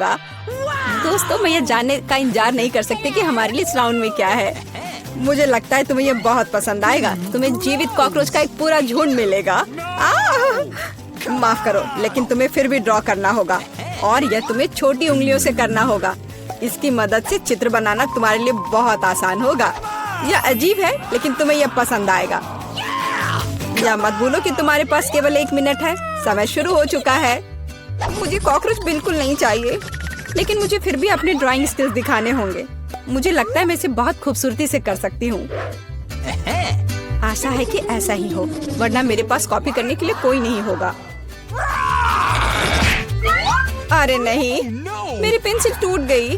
होगा। दोस्तों, मैं ये जानने का इंतजार नहीं कर सकती कि हमारे लिए इस राउंड में क्या है। मुझे लगता है तुम्हें ये बहुत पसंद आएगा। तुम्हें जीवित कॉकरोच का एक पूरा झुंड मिलेगा। माफ करो, लेकिन तुम्हें फिर भी ड्रॉ करना होगा और यह तुम्हें छोटी उंगलियों से करना होगा। इसकी मदद से चित्र बनाना तुम्हारे लिए बहुत आसान होगा। यह अजीब है, लेकिन तुम्हें यह पसंद आएगा। या मत भूलो कि तुम्हारे पास केवल 1 मिनट है। समय शुरू हो चुका है। मुझे कॉकरोच बिल्कुल नहीं चाहिए, लेकिन मुझे फिर भी अपने ड्राइंग स्किल्स दिखाने होंगे। मुझे लगता है मैं इसे बहुत खूबसूरती से कर सकती हूँ। आशा है कि ऐसा ही हो, वरना मेरे पास कॉपी करने के लिए कोई नहीं होगा। अरे नहीं, मेरी पेंसिल टूट गई।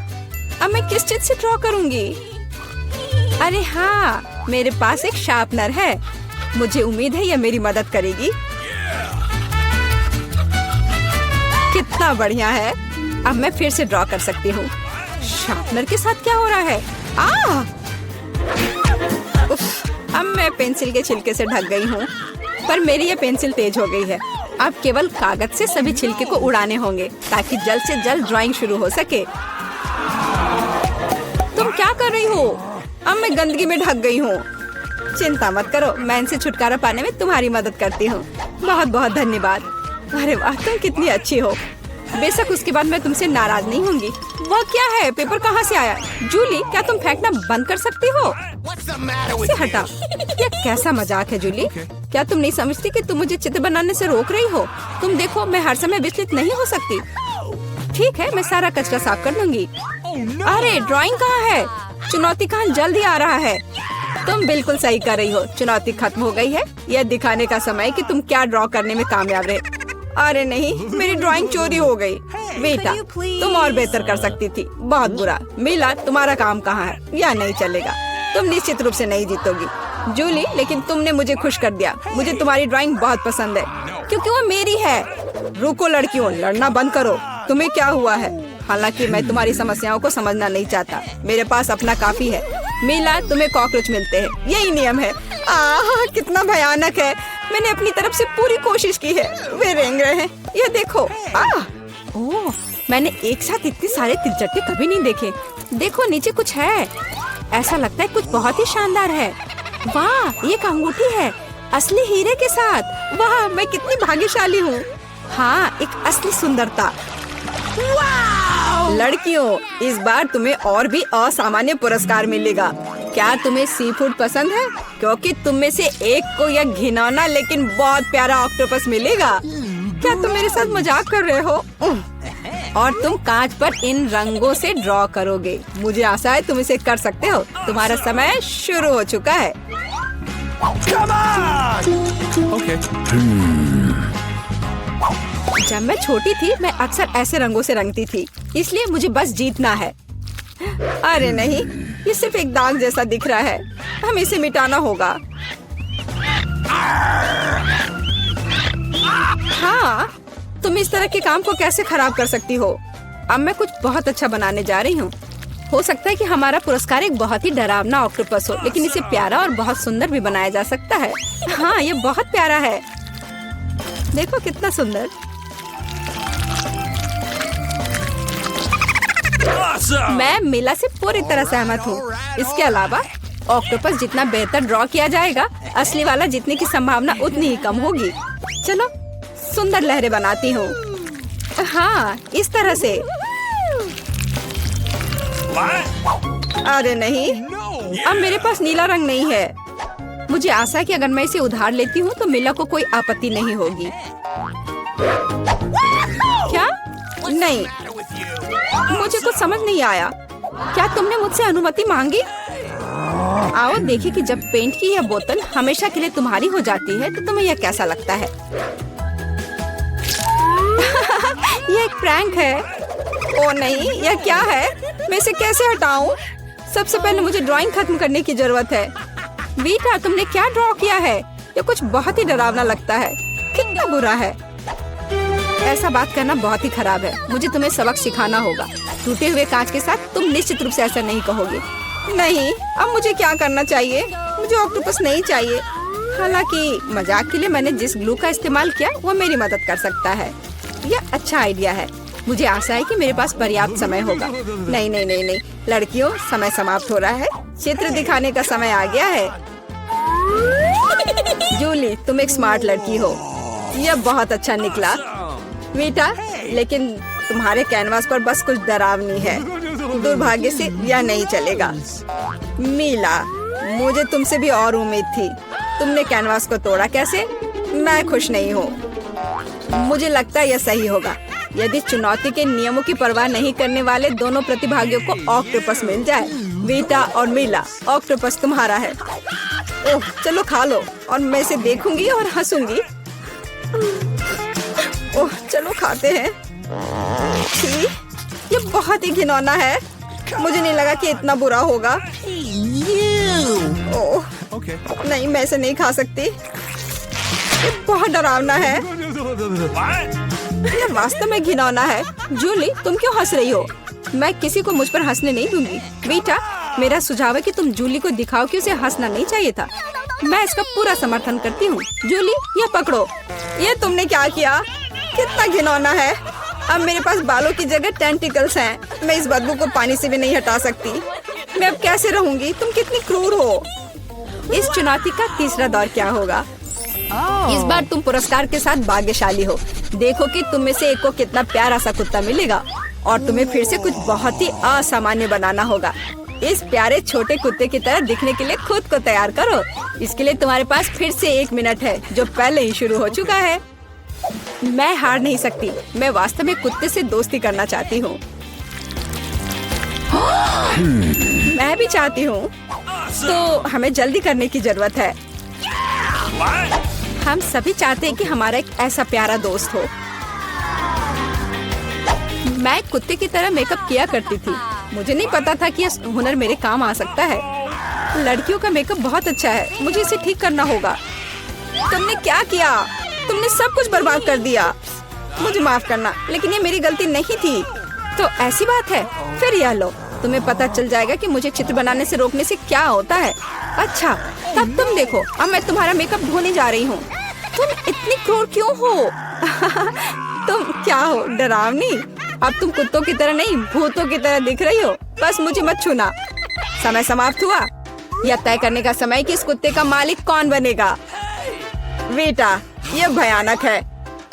अब मैं किस चीज से ड्रॉ करूंगी? अरे हाँ, मेरे पास एक शार्पनर है। मुझे उम्मीद है यह मेरी मदद करेगी। कितना बढ़िया है। अब मैं फिर से ड्रॉ कर सकती हूँ। शार्पनर के साथ क्या हो रहा है? उफ, अब मैं पेंसिल के छिलके से ढक गई हूँ, पर मेरी ये पेंसिल तेज हो गई है। अब केवल कागज से सभी छिलके को उड़ाने होंगे ताकि जल्द से जल्द ड्राइंग शुरू हो सके। तुम क्या कर रही हो? अब मैं गंदगी में ढक गई हूँ। चिंता मत करो, मैं इनसे छुटकारा पाने में तुम्हारी मदद करती हूँ। बहुत बहुत धन्यवाद। अरे वाह, तुम कितनी अच्छी हो। बेशक उसके बाद मैं तुमसे नाराज नहीं होंगी। वह क्या है? पेपर कहाँ से आया? जूली, क्या तुम फेंकना बंद कर सकती हो? इसे हटा। यह कैसा मजाक है जूली? क्या तुम नहीं समझती कि तुम मुझे चित्र बनाने से रोक रही हो? तुम देखो, मैं हर समय विचलित नहीं हो सकती। ठीक है, मैं सारा कचरा साफ कर लूंगी। अरे ड्राइंग कहाँ है? चुनौती का जल्दी आ रहा है। तुम बिल्कुल सही कर रही हो। चुनौती खत्म हो गई है। यह दिखाने का समय कि तुम क्या ड्रॉ करने में कामयाब रहे। अरे नहीं, मेरी ड्राइंग चोरी हो गई। बेटा, तुम और बेहतर कर सकती थी। बहुत बुरा। मीला, तुम्हारा काम कहाँ है? यह नहीं चलेगा। तुम निश्चित रूप से नहीं जीतोगी। जूली, लेकिन तुमने मुझे खुश कर दिया। मुझे तुम्हारी ड्राइंग बहुत पसंद है, क्योंकि वो मेरी है। रुको लड़कियों, लड़ना बंद करो। तुम्हें क्या हुआ है? हालांकि मैं तुम्हारी समस्याओं को समझना नहीं चाहता। मेरे पास अपना काफी है। मीला, तुम्हें कॉकरोच मिलते हैं, यही नियम है। कितना भयानक है। मैंने अपनी तरफ से पूरी कोशिश की है। वे रेंग रहे हैं। यह देखो। ओह, मैंने एक साथ इतने सारे तिलचट्टे कभी नहीं देखे। देखो, नीचे कुछ है। ऐसा लगता है कुछ बहुत ही शानदार है। वाह, ये एक अंगूठी है, असली हीरे के साथ। वाह, मैं कितनी भाग्यशाली हूँ। हाँ, एक असली सुंदरता। लड़कियों, इस बार तुम्हें और भी असामान्य पुरस्कार मिलेगा। क्या तुम्हें सी फूड पसंद है? क्योंकि तुम में से एक को यह घिनौना लेकिन बहुत प्यारा ऑक्टोपस मिलेगा। क्या तुम मेरे साथ मजाक कर रहे हो? और तुम कांच पर इन रंगों से ड्रॉ करोगे। मुझे आशा है तुम इसे कर सकते हो। तुम्हारा समय शुरू हो चुका है। जब मैं छोटी थी, मैं अक्सर ऐसे रंगों से रंगती थी, इसलिए मुझे बस जीतना है। अरे नहीं, ये सिर्फ एक दाग जैसा दिख रहा है। हमें इसे मिटाना होगा। हाँ, तुम इस तरह के काम को कैसे खराब कर सकती हो? अब मैं कुछ बहुत अच्छा बनाने जा रही हूँ। हो सकता है कि हमारा पुरस्कार एक बहुत ही डरावना ऑक्टोपस हो, लेकिन इसे प्यारा और बहुत सुंदर भी बनाया जा सकता है। हाँ, ये बहुत प्यारा है। देखो कितना सुंदर। मैं मीला से पूरी तरह सहमत हूँ। इसके अलावा ऑक्टोपस जितना बेहतर ड्रॉ किया जाएगा, असली वाला जीतने की संभावना उतनी ही कम होगी। चलो सुंदर लहरें बनाती हूँ। हाँ, इस तरह से। अरे नहीं, अब मेरे पास नीला रंग नहीं है। मुझे आशा है कि अगर मैं इसे उधार लेती हूँ तो मीला को कोई आपत्ति नहीं होगी। क्या? नहीं, मुझे कुछ समझ नहीं आया। क्या तुमने मुझसे अनुमति मांगी? आओ देखिए कि जब पेंट की यह बोतल हमेशा के लिए तुम्हारी हो जाती है तो तुम्हें यह कैसा लगता है। यह एक प्रैंक है। ओ नहीं, यह क्या है? मैं इसे कैसे हटाऊं? सबसे पहले मुझे ड्राइंग खत्म करने की जरूरत है। बेटा, तुमने क्या ड्रॉ किया है? यह कुछ बहुत ही डरावना लगता है। कितना बुरा है। ऐसा बात करना बहुत ही खराब है। मुझे तुम्हें सबक सिखाना होगा। टूटे हुए कांच के साथ तुम निश्चित रूप से ऐसा नहीं कहोगे। नहीं, अब मुझे क्या करना चाहिए? मुझे ऑक्टोपस नहीं चाहिए। हालांकि मजाक के लिए मैंने जिस ग्लू का इस्तेमाल किया वो मेरी मदद कर सकता है। यह अच्छा आइडिया है। मुझे आशा है कि मेरे पास पर्याप्त समय होगा। नहीं नहीं नहीं नहीं लड़कियों, समय समाप्त हो रहा है। चित्र दिखाने का समय आ गया है। जूली, तुम एक स्मार्ट लड़की हो। यह बहुत अच्छा निकला वीटा, लेकिन तुम्हारे कैनवास पर बस कुछ डरावनी है। दुर्भाग्य से यह नहीं चलेगा। मीला, मुझे तुमसे भी और उम्मीद थी। तुमने कैनवास को तोड़ा कैसे? मैं खुश नहीं हूँ। मुझे लगता है यह सही होगा यदि चुनौती के नियमों की परवाह नहीं करने वाले दोनों प्रतिभागियों को ऑक्टोपस मिल जाए। वीटा और मीला, ऑक्टोपस तुम्हारा है। ओह, चलो खा लो और मैं इसे देखूंगी और हंसूंगी। ओह, चलो खाते हैं। छी, ये बहुत ही घिनौना है। मुझे नहीं लगा कि इतना बुरा होगा। ओह, नहीं, मैं इसे नहीं खा सकती। ये बहुत डरावना है। ये वास्तव में घिनौना है। जूली, तुम क्यों हंस रही हो? मैं किसी को मुझ पर हंसने नहीं दूंगी। बेटा, मेरा सुझाव है कि तुम जूली को दिखाओ कि उसे हंसना नहीं चाहिए था। मैं इसका पूरा समर्थन करती हूँ। जूली, ये पकड़ो। ये तुमने क्या किया? कितना घिनौना है। अब मेरे पास बालों की जगह टेंटिकल्स हैं। मैं इस बदबू को पानी से भी नहीं हटा सकती। मैं अब कैसे रहूंगी? तुम कितनी क्रूर हो। इस चुनौती का तीसरा दौर क्या होगा? इस बार तुम पुरस्कार के साथ भाग्यशाली हो। देखो कि तुम में से एक को कितना प्यारा सा कुत्ता मिलेगा और तुम्हें फिर से कुछ बहुत ही असामान्य बनाना होगा। इस प्यारे छोटे कुत्ते की तरह दिखने के लिए खुद को तैयार करो। इसके लिए तुम्हारे पास फिर से 1 मिनट है, जो पहले ही शुरू हो चुका है। मैं हार नहीं सकती। मैं वास्तव में कुत्ते से दोस्ती करना चाहती हूँ। मैं भी चाहती हूँ। तो हमें जल्दी करने की जरूरत है। हम सभी चाहते हैं कि हमारा एक ऐसा प्यारा दोस्त हो। मैं एक कुत्ते की तरह मेकअप किया करती थी। मुझे नहीं पता था कि यह हुनर मेरे काम आ सकता है। लड़कियों का मेकअप बहुत अच्छा है। मुझे इसे ठीक करना होगा। तुमने क्या किया? तुमने सब कुछ बर्बाद कर दिया। मुझे माफ करना, लेकिन ये मेरी गलती नहीं थी। तो ऐसी बात है, फिर यह लो। तुम्हें पता चल जाएगा कि मुझे चित्र बनाने से रोकने से क्या होता है। अच्छा, तब तुम देखो। अब मैं तुम्हारा मेकअप धोने जा रही हूँ। तुम इतनी क्रूर क्यों हो? तुम क्या हो, डरावनी? अब तुम कुत्तों की तरह नहीं, भूतों की तरह दिख रही हो। बस मुझे मत छूना। समय समाप्त हुआ। यह तय करने का समय कि इस कुत्ते का मालिक कौन बनेगा। बेटा, यह भयानक है।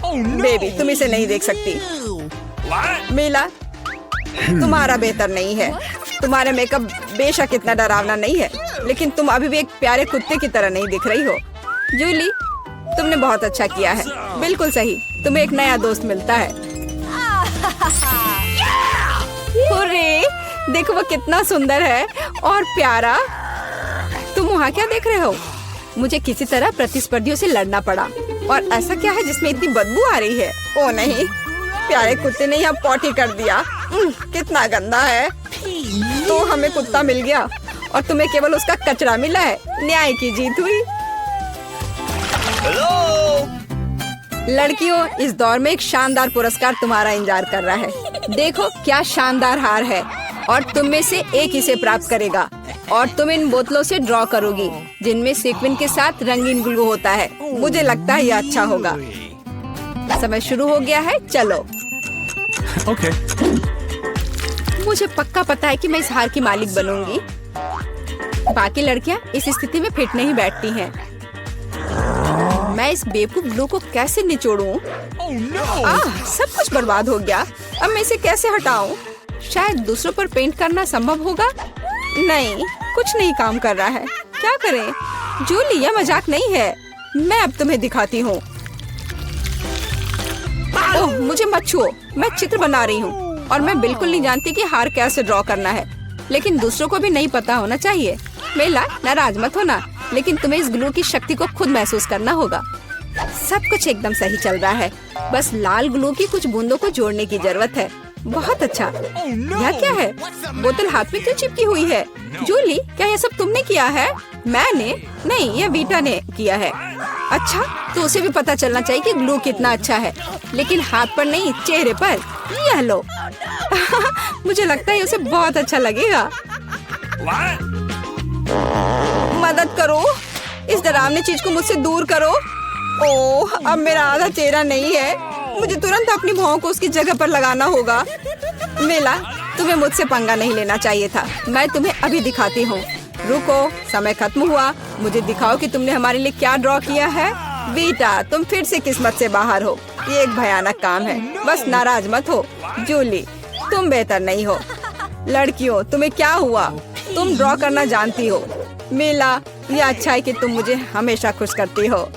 बेबी, तुम इसे नहीं देख सकती। मीला, तुम्हारा बेहतर नहीं है। तुम्हारा मेकअप बेशक इतना डरावना नहीं है, लेकिन तुम अभी भी एक प्यारे कुत्ते की तरह नहीं दिख रही हो। जूली, तुमने बहुत अच्छा किया है। बिल्कुल सही। तुम्हें एक नया दोस्त मिलता है। हुर्रे, देखो वो कितना सुंदर है और प्यारा। तुम वहाँ क्या देख रहे हो? मुझे किसी तरह प्रतिस्पर्धियों से लड़ना पड़ा। और ऐसा क्या है जिसमें इतनी बदबू आ रही है? ओ नहीं, प्यारे कुत्ते ने यहाँ पॉटी कर दिया। कितना गंदा है। तो हमें कुत्ता मिल गया और तुम्हें केवल उसका कचरा मिला है। न्याय की जीत हुई। लड़कियों, इस दौर में एक शानदार पुरस्कार तुम्हारा इंतजार कर रहा है। देखो क्या शानदार हार है और तुम में से एक इसे प्राप्त करेगा। और तुम इन बोतलों से ड्रॉ करोगी जिनमें सीक्वेंस के साथ रंगीन ग्लू होता है। मुझे लगता है यह अच्छा होगा। समय शुरू हो गया है, चलो। ओके। मुझे पक्का पता है कि मैं इस हार की मालिक बनूंगी। बाकी लड़कियां इस स्थिति में फिट नहीं बैठती हैं। मैं इस बेवकूफ ग्लू को कैसे निचोड़ूं? सब कुछ बर्बाद हो गया। अब मैं इसे कैसे हटाऊं? शायद दूसरों पर पेंट करना संभव होगा। नहीं, कुछ नहीं काम कर रहा है। क्या करें? जूली, यह मजाक नहीं है। मैं अब तुम्हें दिखाती हूँ। ओह, मुझे मत छुओ। मैं चित्र बना रही हूँ और मैं बिल्कुल नहीं जानती कि हार कैसे ड्रॉ करना है। लेकिन दूसरों को भी नहीं पता होना चाहिए। मेला, नाराज मत होना, लेकिन तुम्हें इस ग्लू की शक्ति को खुद महसूस करना होगा। सब कुछ एकदम सही चल रहा है। बस लाल ग्लू की कुछ बूंदों को जोड़ने की जरूरत है। बहुत अच्छा। यह क्या है? बोतल हाथ में क्यों चिपकी हुई है? जूली, क्या यह सब तुमने किया है? मैंने नहीं, यह वीटा ने किया है। अच्छा, तो उसे भी पता चलना चाहिए कि ग्लू कितना अच्छा है, लेकिन हाथ पर नहीं, चेहरे पर। यह लो। मुझे लगता है उसे बहुत अच्छा लगेगा। मदद करो, इस डरावनी चीज को मुझसे दूर करो। ओह, अब मेरा आधा चेहरा नहीं है। मुझे तुरंत अपनी भौं को उसकी जगह पर लगाना होगा। मेला, तुम्हें मुझसे पंगा नहीं लेना चाहिए था। मैं तुम्हें अभी दिखाती हूँ। रुको, समय खत्म हुआ। मुझे दिखाओ कि तुमने हमारे लिए क्या ड्रॉ किया है। बेटा, तुम फिर से किस्मत से बाहर हो। ये एक भयानक काम है। बस नाराज मत हो। जूली, तुम बेहतर नहीं हो। लड़कियों, तुम्हें क्या हुआ? तुम ड्रॉ करना जानती हो। मेला, ये अच्छा है कि तुम मुझे हमेशा खुश करती हो।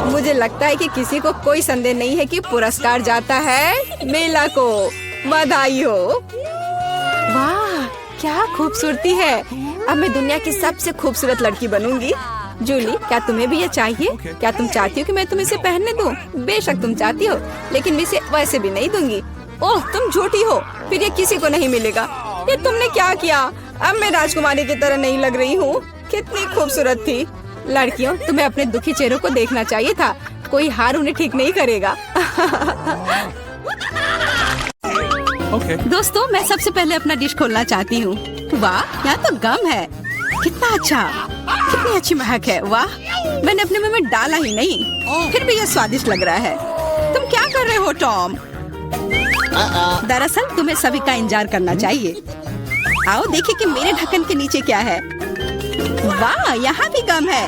मुझे लगता है कि किसी को कोई संदेह नहीं है कि पुरस्कार जाता है मेला को। बधाई हो। वाह, क्या खूबसूरती है। अब मैं दुनिया की सबसे खूबसूरत लड़की बनूंगी। जूली, क्या तुम्हें भी ये चाहिए? क्या तुम चाहती हो कि मैं तुम्हें इसे पहनने दूं? बेशक तुम चाहती हो, लेकिन मैं इसे वैसे भी नहीं दूंगी। ओह, तुम झूठी हो। फिर ये किसी को नहीं मिलेगा। ये तुमने क्या किया? अब मैं राजकुमारी की तरह नहीं लग रही हूँ। कितनी खूबसूरत थी। लड़कियों, तुम्हें अपने दुखी चेहरों को देखना चाहिए था। कोई हार उन्हें ठीक नहीं करेगा। Okay. दोस्तों, मैं सबसे पहले अपना डिश खोलना चाहती हूँ। वाह, यहाँ तो गम है। कितना अच्छा, कितनी अच्छी महक है। वाह, मैंने अपने मुंह में डाला ही नहीं, फिर भी यह स्वादिष्ट लग रहा है। तुम क्या कर रहे हो टॉम? दरअसल तुम्हें सभी का इंतजार करना चाहिए। आओ देखिए कि मेरे ढक्कन के नीचे क्या है। वाह, यहाँ भी गम है,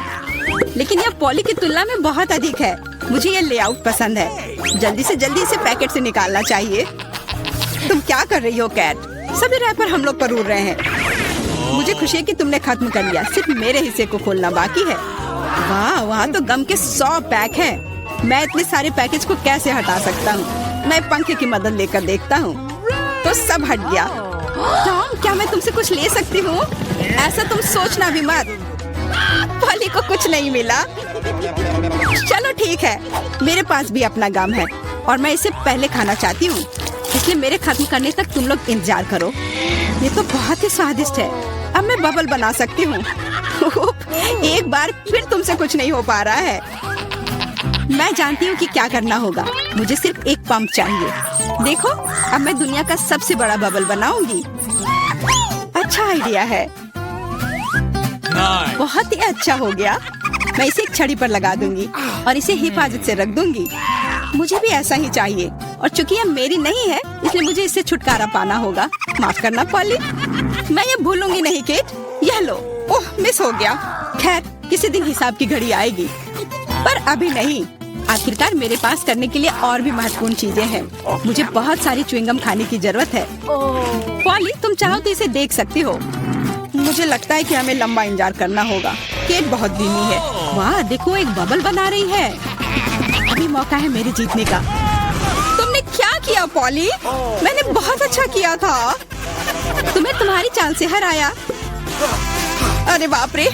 लेकिन यह पॉली की तुलना में बहुत अधिक है। मुझे यह लेआउट पसंद है। जल्दी से जल्दी इसे पैकेट से निकालना चाहिए। तुम क्या कर रही हो कैट? सभी रैपर हम लोग पर उड़ रहे हैं। मुझे खुशी है कि तुमने खत्म कर लिया। सिर्फ मेरे हिस्से को खोलना बाकी है। वाह, वहाँ तो गम के 100 पैक हैं। मैं इतने सारे पैकेज को कैसे हटा सकता हूँ? मैं पंखे की मदद लेकर देखता हूँ। तो सब हट गया। टॉम, क्या मैं तुमसे कुछ ले सकती हूँ? ऐसा तुम सोचना भी मत। पॉली को कुछ नहीं मिला। चलो ठीक है, मेरे पास भी अपना गम है और मैं इसे पहले खाना चाहती हूँ, इसलिए मेरे खत्म करने तक तुम लोग इंतजार करो। ये तो बहुत ही स्वादिष्ट है। अब मैं बबल बना सकती हूँ। एक बार फिर तुमसे कुछ नहीं हो पा रहा है। मैं जानती हूँ कि क्या करना होगा। मुझे सिर्फ एक पंप चाहिए। देखो, अब मैं दुनिया का सबसे बड़ा बबल बनाऊंगी। अच्छा आइडिया है। बहुत ही अच्छा हो गया। मैं इसे एक छड़ी पर लगा दूंगी और इसे हिफाजत से रख दूंगी। मुझे भी ऐसा ही चाहिए, और चूंकि यह मेरी नहीं है, इसलिए मुझे इससे छुटकारा पाना होगा। माफ करना पॉली, मैं ये भूलूंगी नहीं केट। यह लो। ओह, मिस हो गया। खैर, किसी दिन हिसाब की घड़ी आएगी, पर अभी नहीं। आखिरकार मेरे पास करने के लिए और भी महत्वपूर्ण चीजें हैं। मुझे बहुत सारी च्युइंगम खाने की जरूरत है। पॉली, तुम चाहो तो इसे देख सकती हो। मुझे लगता है कि हमें लंबा इंतजार करना होगा। केट बहुत धीमी है। वाह, देखो, एक बबल बना रही है। अभी मौका है मेरे जीतने का। तुमने क्या किया पॉली? मैंने बहुत अच्छा किया था। तुम्हें तुम्हारी चाल से हराया। अरे बाप रे,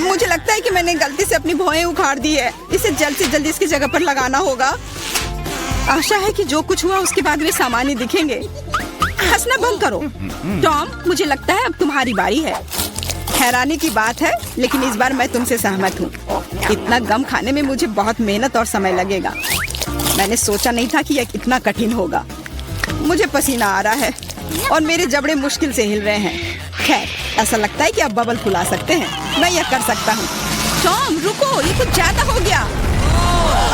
मुझे लगता है कि मैंने गलती से अपनी भौएं उखाड़ दी है। इसे जल्द से जल्द इसकी जगह पर लगाना होगा। आशा है कि जो कुछ हुआ उसके बाद वे सामान्य दिखेंगे। हंसना बंद करो। टॉम, मुझे लगता है अब तुम्हारी बारी है। हैरानी की बात है, लेकिन इस बार मैं तुमसे सहमत हूँ। इतना गम खाने में मुझे बहुत मेहनत और समय लगेगा। मैंने सोचा नहीं था कि यह इतना कठिन होगा। मुझे पसीना आ रहा है और मेरे जबड़े मुश्किल से हिल रहे हैं। खैर, ऐसा लगता है कि अब बबल फुला सकते हैं। मैं यह कर सकता हूँ। टॉम, रुको, ये कुछ ज्यादा हो गया।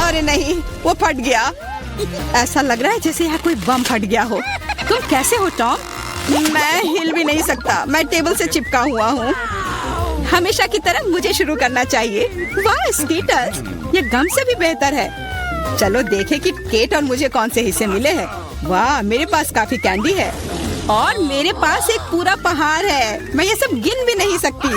अरे नहीं, वो फट गया। ऐसा लग रहा है जैसे यहाँ कोई बम फट गया हो। तुम कैसे हो टॉम? मैं हिल भी नहीं सकता। मैं टेबल से चिपका हुआ हूँ। हमेशा की तरह मुझे शुरू करना चाहिए। वाह स्कीटर, ये गम से भी बेहतर है। चलो देखें कि केट और मुझे कौन से हिस्से मिले हैं। वाह, मेरे पास काफी कैंडी है और मेरे पास एक पूरा पहाड़ है। मैं ये सब गिन भी नहीं सकती।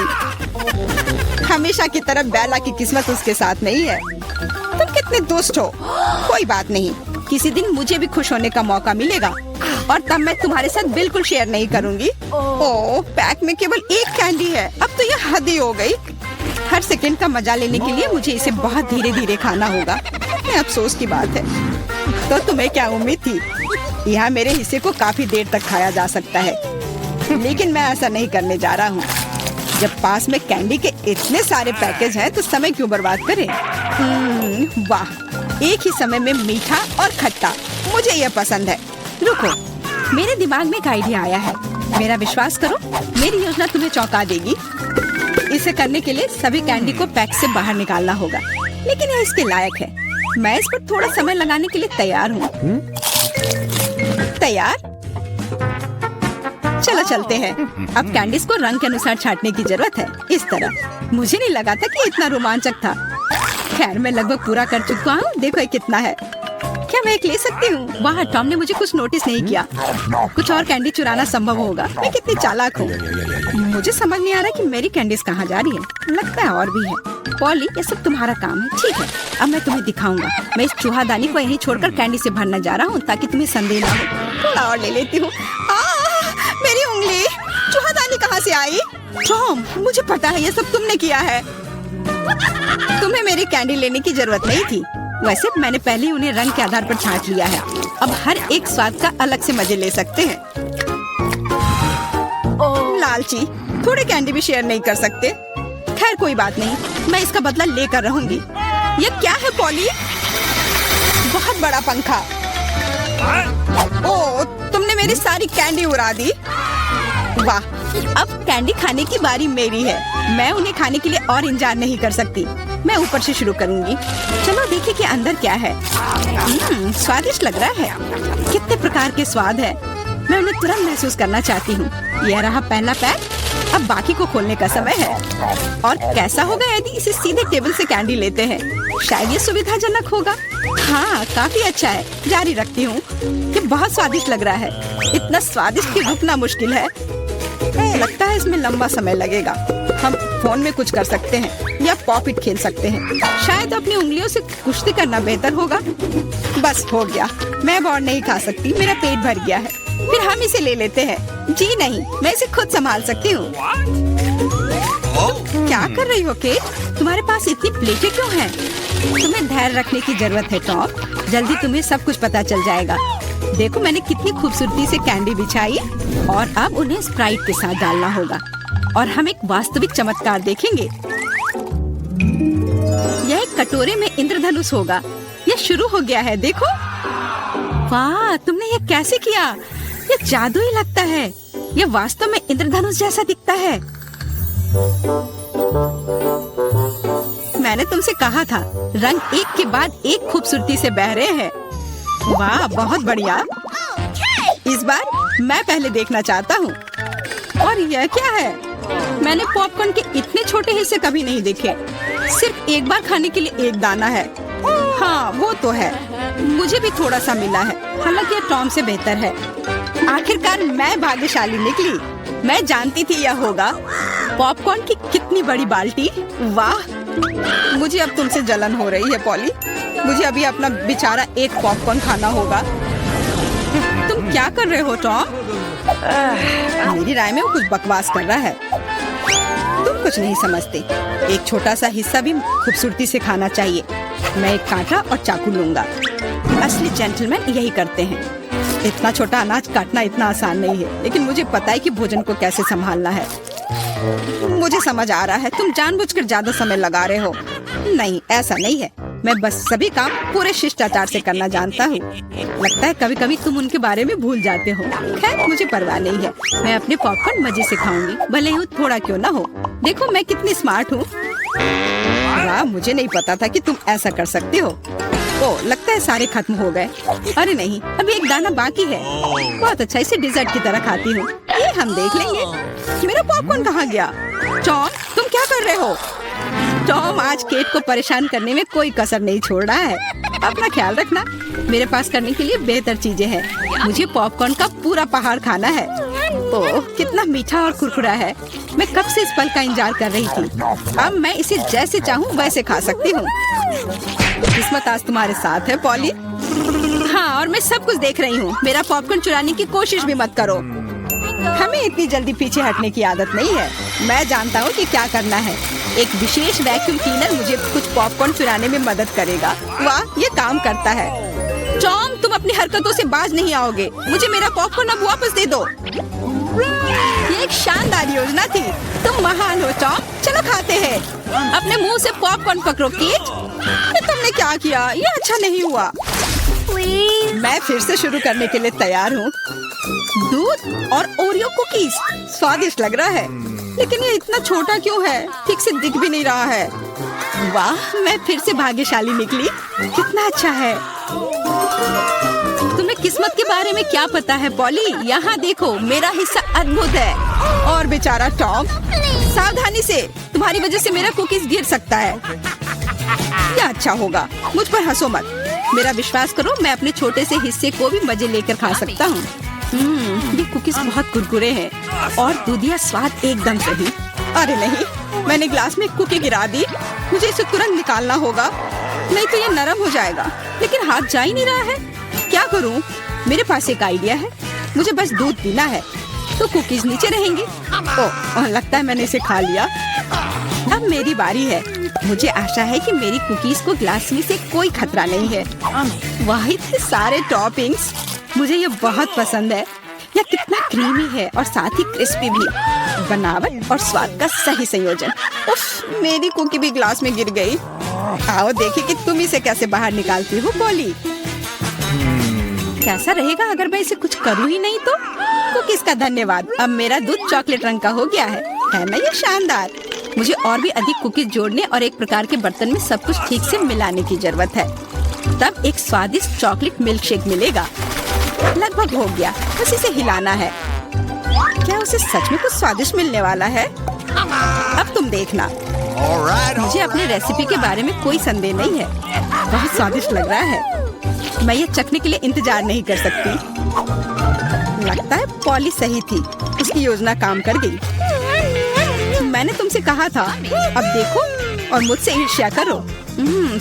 हमेशा की तरह बेला की किस्मत उसके साथ नहीं है। तुम कितने दुष्ट हो। कोई बात नहीं, किसी दिन मुझे भी खुश होने का मौका मिलेगा और तब मैं तुम्हारे साथ बिल्कुल शेयर नहीं करूंगी। ओह, पैक में केवल एक कैंडी है। अब तो यह हद ही हो गई। हर सेकंड का मजा लेने के लिए मुझे इसे बहुत धीरे धीरे खाना होगा। अफसोस की बात है। तो तुम्हें क्या उम्मीद थी? यहाँ मेरे हिस्से को काफी देर तक खाया जा सकता है, लेकिन मैं ऐसा नहीं करने जा रहा हूँ। जब पास में कैंडी के इतने सारे पैकेज हैं, तो समय क्यों बर्बाद करें? वाह, एक ही समय में मीठा और खट्टा, मुझे यह पसंद है। रुको, मेरे दिमाग में एक आइडिया आया है। मेरा विश्वास करो, मेरी योजना तुम्हें चौंका देगी। इसे करने के लिए सभी कैंडी को पैक से बाहर निकालना होगा, लेकिन यह इसके लायक है। मैं इस पर थोड़ा समय लगाने के लिए तैयार हूँ। तैयार? चलो चलते हैं। अब कैंडीज को रंग के अनुसार छांटने की जरूरत है। इस तरह। मुझे नहीं लगा था कि इतना रोमांचक था। खैर मैं लगभग पूरा कर चुका हूँ। देखो ये कितना है। क्या मैं एक ले सकती हूँ? वाह, टॉम ने मुझे कुछ नोटिस नहीं किया। कुछ और कैंडी चुराना संभव होगा। मैं कितनी चालाक हूँ। मुझे समझ नहीं आ रहा कि मेरी कैंडीज कहाँ जा रही है। लगता है और भी है। पॉली, ये सब तुम्हारा काम है। ठीक है, अब मैं तुम्हें दिखाऊंगा। मैं इस चूहादानी को यहीं छोड़कर कैंडी से भरने जा रहा हूँ ताकि तुम्हें संदेह ना हो। थोड़ा और ले लेती हूँ। मेरी उंगली! चूहादानी कहाँ से आई? टॉम, मुझे पता है ये सब तुमने किया है। तुम्हें मेरी कैंडी लेने की जरूरत नहीं थी। वैसे मैंने पहले ही उन्हें रंग के आधार पर छांट लिया है। अब हर एक स्वाद का अलग से मजे ले सकते हैं। लालची, थोड़े कैंडी भी शेयर नहीं कर सकते। खैर कोई बात नहीं, मैं इसका बदला लेकर रहूंगी। ये क्या है पॉली? बहुत बड़ा पंखा। ओह, तुमने मेरी सारी कैंडी उड़ा दी। वाह, अब कैंडी खाने की बारी मेरी है। मैं उन्हें खाने के लिए और इंतजार नहीं कर सकती। मैं ऊपर से शुरू करूंगी। चलो देखिए कि अंदर क्या है। स्वादिष्ट लग रहा है। कितने प्रकार के स्वाद है। मैं उन्हें तुरंत महसूस करना चाहती हूँ। यह रहा पहला पैक। अब बाकी को खोलने का समय है। और कैसा होगा यदि इसे सीधे टेबल से कैंडी लेते हैं? शायद ये सुविधाजनक होगा। हाँ, काफी अच्छा है। जारी रखती हूँ। ये बहुत स्वादिष्ट लग रहा है। इतना स्वादिष्ट कि रुकना मुश्किल है। लगता है इसमें लंबा समय लगेगा। हम फोन में कुछ कर सकते हैं या पॉपिट खेल सकते हैं। शायद अपनी उंगलियों से कुश्ती करना बेहतर होगा। बस हो गया। मैं अब और नहीं खा सकती। मेरा पेट भर गया है। फिर हम इसे ले लेते हैं। जी नहीं, मैं इसे खुद संभाल सकती हूँ। क्या कर रही हो केट? तुम्हारे पास इतनी प्लेटें क्यों हैं? तुम्हें धैर्य रखने की जरूरत है टॉम। जल्दी तुम्हें सब कुछ पता चल जाएगा। देखो मैंने कितनी खूबसूरती से कैंडी बिछाई। और अब उन्हें स्प्राइट के साथ डालना होगा और हम एक वास्तविक चमत्कार देखेंगे। यह एक कटोरे में इंद्रधनुष होगा। यह शुरू हो गया है। देखो, वाह, तुमने ये कैसे किया? ये जादू ही लगता है। ये वास्तव में इंद्रधनुष जैसा दिखता है। मैंने तुमसे कहा था, रंग एक के बाद एक खूबसूरती से बह रहे हैं। वाह, बहुत बढ़िया। इस बार मैं पहले देखना चाहता हूँ। और यह क्या है? मैंने पॉपकॉर्न के इतने छोटे हिस्से कभी नहीं देखे। सिर्फ एक बार खाने के लिए एक दाना है। हाँ, वो तो है। मुझे भी थोड़ा सा मिला है। हालांकि यह टॉम से बेहतर है। आखिरकार मैं भाग्यशाली निकली। मैं जानती थी यह होगा। पॉपकॉर्न की कितनी बड़ी बाल्टी। वाह, मुझे अब तुमसे जलन हो रही है पॉली। मुझे अभी अपना बेचारा एक पॉपकॉर्न खाना होगा। तुम क्या कर रहे हो टॉम? मेरी राय में वो कुछ बकवास कर रहा है। तुम कुछ नहीं समझते। एक छोटा सा हिस्सा भी खूबसूरती से खाना चाहिए। मैं एक कांटा और चाकू लूंगा। असली जेंटलमैन यही करते हैं। इतना छोटा अनाज काटना इतना आसान नहीं है, लेकिन मुझे पता है कि भोजन को कैसे संभालना है। मुझे समझ आ रहा है, तुम जानबूझकर ज्यादा समय लगा रहे हो। नहीं, ऐसा नहीं है। मैं बस सभी काम पूरे शिष्टाचार से करना जानता हूँ। लगता है कभी कभी तुम उनके बारे में भूल जाते हो। खैर मुझे परवाह नहीं है। मैं अपने पॉपकॉर्न मजे से खाऊंगी, भले ही थोड़ा क्यों ना हो। देखो मैं कितनी स्मार्ट हूँ। वाह, मुझे नहीं पता था कि तुम ऐसा कर सकते हो। ओह, लगता है सारे खत्म हो गए। अरे नहीं, अभी एक दाना बाकी है। बहुत अच्छा, इसे डिजर्ट की तरह खाती हूँ। ये हम देख लेंगे। मेरा पॉपकॉर्न कहाँ गया? टॉम, तुम क्या कर रहे हो? टॉम आज केट को परेशान करने में कोई कसर नहीं छोड़ रहा है। अपना ख्याल रखना। मेरे पास करने के लिए बेहतर चीजें हैं। मुझे पॉपकॉर्न का पूरा पहाड़ खाना है। ओह, कितना मीठा और कुरकुरा है। मैं कब से इस पल का इंतजार कर रही थी। अब मैं इसे जैसे चाहूँ वैसे खा सकती हूँ। किस्मत आज तुम्हारे साथ है पॉली। हाँ, और मैं सब कुछ देख रही हूँ। मेरा पॉपकॉर्न चुराने की कोशिश भी मत करो। हमें इतनी जल्दी पीछे हटने की आदत नहीं है। मैं जानता हूँ कि क्या करना है। एक विशेष वैक्यूम क्लीनर मुझे कुछ पॉपकॉर्न चुराने में मदद करेगा। वाह, ये काम करता है। टॉम, तुम अपनी हरकतों से बाज नहीं आओगे। मुझे मेरा पॉपकॉर्न अब वापस दे दो। ये एक शानदार योजना थी। तुम महान हो टॉम। चलो खाते हैं। अपने मुंह से पॉपकॉर्न पकड़ो केट। तुमने क्या किया? ये अच्छा नहीं हुआ। मैं फिर से शुरू करने के लिए तैयार हूँ। दूध और ओरियो कुकीज स्वादिष्ट लग रहा है, लेकिन ये इतना छोटा क्यों है? ठीक से दिख भी नहीं रहा है। वाह, मैं फिर से भाग्यशाली निकली। कितना अच्छा है। तुम्हें किस्मत के बारे में क्या पता है पॉली? यहाँ देखो, मेरा हिस्सा अद्भुत है। और बेचारा टॉम, सावधानी से, तुम्हारी वजह से मेरा कुकीज गिर सकता है। क्या अच्छा होगा, मुझ पर हंसो मत। मेरा विश्वास करो, मैं अपने छोटे से हिस्से को भी मजे लेकर खा सकता हूँ। ये कुकीज बहुत कुरकुरे हैं और दूधिया स्वाद एकदम सही। अरे नहीं, मैंने ग्लास में कुकी गिरा दी। मुझे इसे तुरंत निकालना होगा, नहीं तो ये नरम हो जाएगा। लेकिन हाथ जा ही नहीं रहा है। क्या करूं? मेरे पास एक आइडिया है। मुझे बस दूध पीना है तो कुकीज नीचे रहेंगी। ओह, लगता है मैंने इसे खा लिया। अब मेरी बारी है। मुझे आशा है कि मेरी कुकीज को ग्लास में से कोई खतरा नहीं है। वाह, इतने सारे टॉपिंग्स, मुझे ये बहुत पसंद है। यह कितना क्रीमी है और साथ ही क्रिस्पी भी। बनावट और स्वाद का सही संयोजन। उफ, मेरी कुकी भी ग्लास में गिर गई। आओ देखें कि तुम इसे कैसे बाहर निकालती हो पॉली। कैसा रहेगा अगर मैं इसे कुछ करूँ ही नहीं तो? कुकीज का धन्यवाद, अब मेरा दूध चॉकलेट रंग का हो गया है ना ये शानदार? मुझे और भी अधिक कुकीज जोड़ने और एक प्रकार के बर्तन में सब कुछ ठीक से मिलाने की जरूरत है। तब एक स्वादिष्ट चॉकलेट मिल्क शेक मिलेगा। लगभग हो गया, बस इसे हिलाना है। क्या उसे सच में कुछ स्वादिष्ट मिलने वाला है? अब तुम देखना। मुझे अपने रेसिपी के बारे में कोई संदेह नहीं है। बहुत स्वादिष्ट लग रहा है। मैं ये चखने के लिए इंतजार नहीं कर सकती। लगता है पॉली सही थी, उसकी योजना काम कर गई। मैंने तुमसे कहा था। अब देखो और मुझसे ईर्ष्या करो।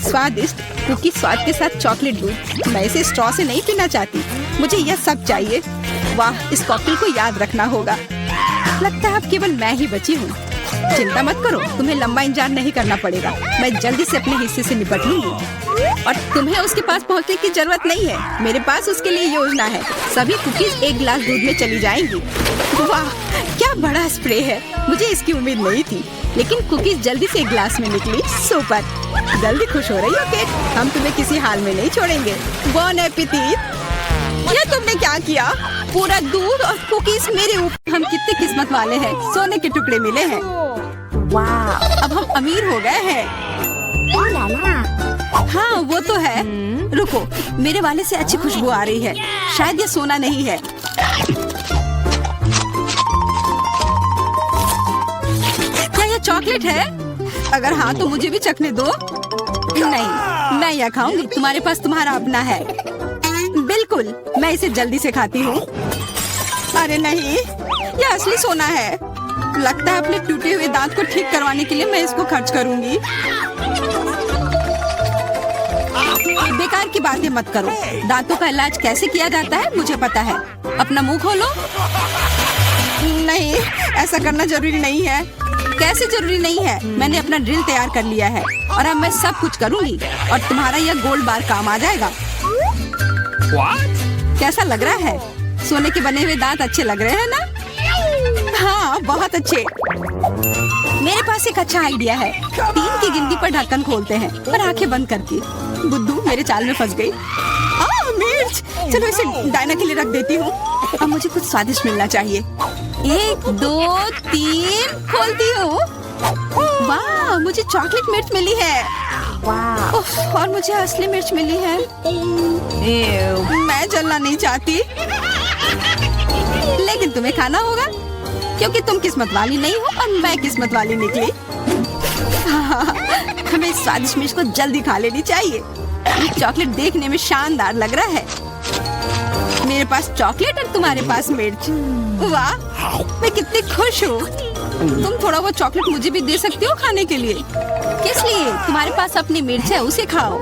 स्वादिष्ट कुकी स्वाद के साथ चॉकलेट दूध। मैं इसे स्ट्रॉ से नहीं पीना चाहती, मुझे यह सब चाहिए। वाह, इस कॉकटेल को याद रखना होगा। लगता है अब केवल मैं ही बची हूँ। चिंता मत करो, तुम्हें लंबा इंतजार नहीं करना पड़ेगा। मैं जल्दी से अपने हिस्से से निपट लूंगी और तुम्हें उसके पास पहुँचने की जरूरत नहीं है। मेरे पास उसके लिए योजना है। सभी कुकीज एक गिलास दूध में चली जाएंगी। वाह, क्या बड़ा स्प्रे है। मुझे इसकी उम्मीद नहीं थी, लेकिन कुकीज जल्दी से एक गिलास में निकली। सुपर, जल्दी खुश हो रही हो केट? हम तुम्हें किसी हाल में नहीं छोड़ेंगे। बॉन एपेटिट। ये तुमने क्या किया? पूरा दूध और कुकीज मेरे ऊपर। हम कितने किस्मत वाले हैं, सोने के टुकड़े मिले हैं। वाह, अब हम अमीर हो गए हैं। हाँ, वो तो है। रुको, मेरे वाले से अच्छी खुशबू आ रही है। शायद ये सोना नहीं है। क्या ये चॉकलेट है? अगर हाँ तो मुझे भी चखने दो। नहीं, मैं यह खाऊंगी। तुम्हारे पास तुम्हारा अपना है। बिल्कुल, मैं इसे जल्दी से खाती हूँ। अरे नहीं, यह असली सोना है। लगता है अपने टूटे हुए दांत को ठीक करवाने के लिए मैं इसको खर्च करूंगी। बेकार की बातें मत करो। दांतों का इलाज कैसे किया जाता है मुझे पता है। अपना मुंह खोलो। नहीं, ऐसा करना जरूरी नहीं है। कैसे जरूरी नहीं है? मैंने अपना ड्रिल तैयार कर लिया है और अब मैं सब कुछ करूंगी और तुम्हारा यह गोल्ड बार काम आ जाएगा। कैसा लग रहा है? सोने के बने हुए दांत अच्छे लग रहे हैं ना? हाँ, बहुत अच्छे। मेरे पास एक अच्छा आइडिया है। 3 की गिनती पर ढक्कन खोलते हैं और आंखें बंद करके। बुद्धू मेरे चाल में फंस गई। मिर्च, चलो इसे डायना के लिए रख देती हूँ। अब मुझे कुछ स्वादिष्ट मिलना चाहिए। 1 2 3 खोलती हूँ। वाह, मुझे चॉकलेट मिर्च मिली है। उफ, और मुझे असली मिर्च मिली है। मैं जलना नहीं चाहती, लेकिन तुम्हें खाना होगा क्योंकि तुम किस्मत वाली नहीं हो और मैं किस्मत वाली निकली। हमें इस स्वादिष्ट मिर्च को जल्दी खा लेनी चाहिए। ये चॉकलेट देखने में शानदार लग रहा है। मेरे पास चॉकलेट और तुम्हारे पास मिर्च। वाह, मैं कितनी खुश हूँ। तुम थोड़ा वो चॉकलेट मुझे भी दे सकती हो खाने के लिए। किस लिए? तुम्हारे पास अपनी मिर्च है, उसे खाओ।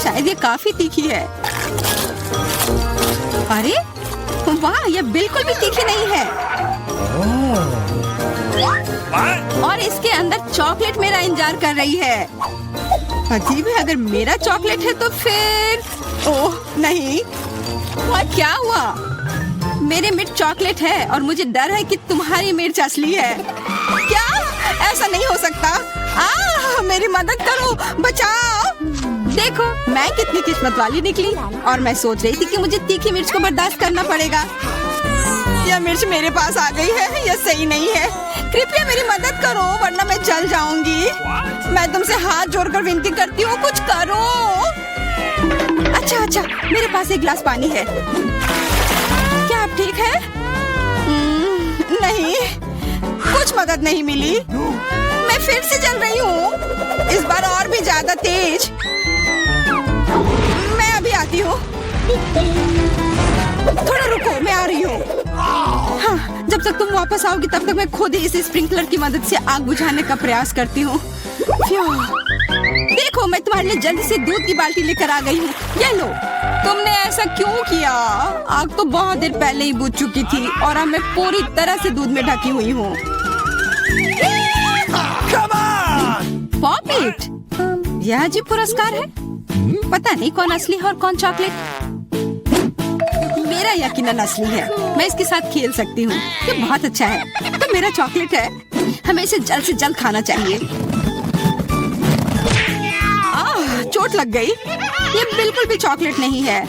शायद ये काफी तीखी है। अरे वाह, ये बिल्कुल भी तीखी नहीं है। और इसके अंदर चॉकलेट मेरा इंतजार कर रही है। अजीब है, अगर मेरा चॉकलेट है तो फिर ओह नहीं, क्या हुआ? मेरे मिर्च चॉकलेट है और मुझे डर है कि तुम्हारी मिर्च असली है। क्या? ऐसा नहीं हो सकता। मेरी मदद करो, बचाओ। देखो, मैं कितनी किस्मत वाली निकली और मैं सोच रही थी कि मुझे तीखी मिर्च को बर्दाश्त करना पड़ेगा। यह मिर्च मेरे पास आ गई है, यह सही नहीं है। कृपया मेरी मदद करो वरना मैं जल जाऊंगी। मैं तुमसे हाथ जोड़कर विनती करती हूँ, कुछ करो। अच्छा, मेरे पास एक गिलास पानी है। क्या आप ठीक है? नहीं, कुछ मदद नहीं मिली। मैं फिर से जल रही हूँ, इस बार और भी ज्यादा तेज। मैं अभी आती हूँ। थोड़ा रुको, मैं आ रही हूँ। हाँ, जब तक तुम वापस आओगी तब तक मैं खुद ही इस स्प्रिंकलर की मदद से आग बुझाने का प्रयास करती हूँ। देखो, मैं तुम्हारे लिए जल्दी से दूध की बाल्टी लेकर आ गई हूँ। ये लो। तुमने ऐसा क्यों किया? आग तो बहुत देर पहले ही बुझ चुकी थी और अब मैं पूरी तरह से दूध में ढकी हुई हूँ। पॉपिट, यह अजीब पुरस्कार है। पता नहीं कौन असली है और कौन चॉकलेट। मेरा यकीनन असली है। मैं इसके साथ खेल सकती हूँ। ये बहुत अच्छा है। तो मेरा चॉकलेट है। हमें इसे जल्द से जल्द खाना चाहिए। चोट लग गई। ये बिल्कुल भी चॉकलेट नहीं है।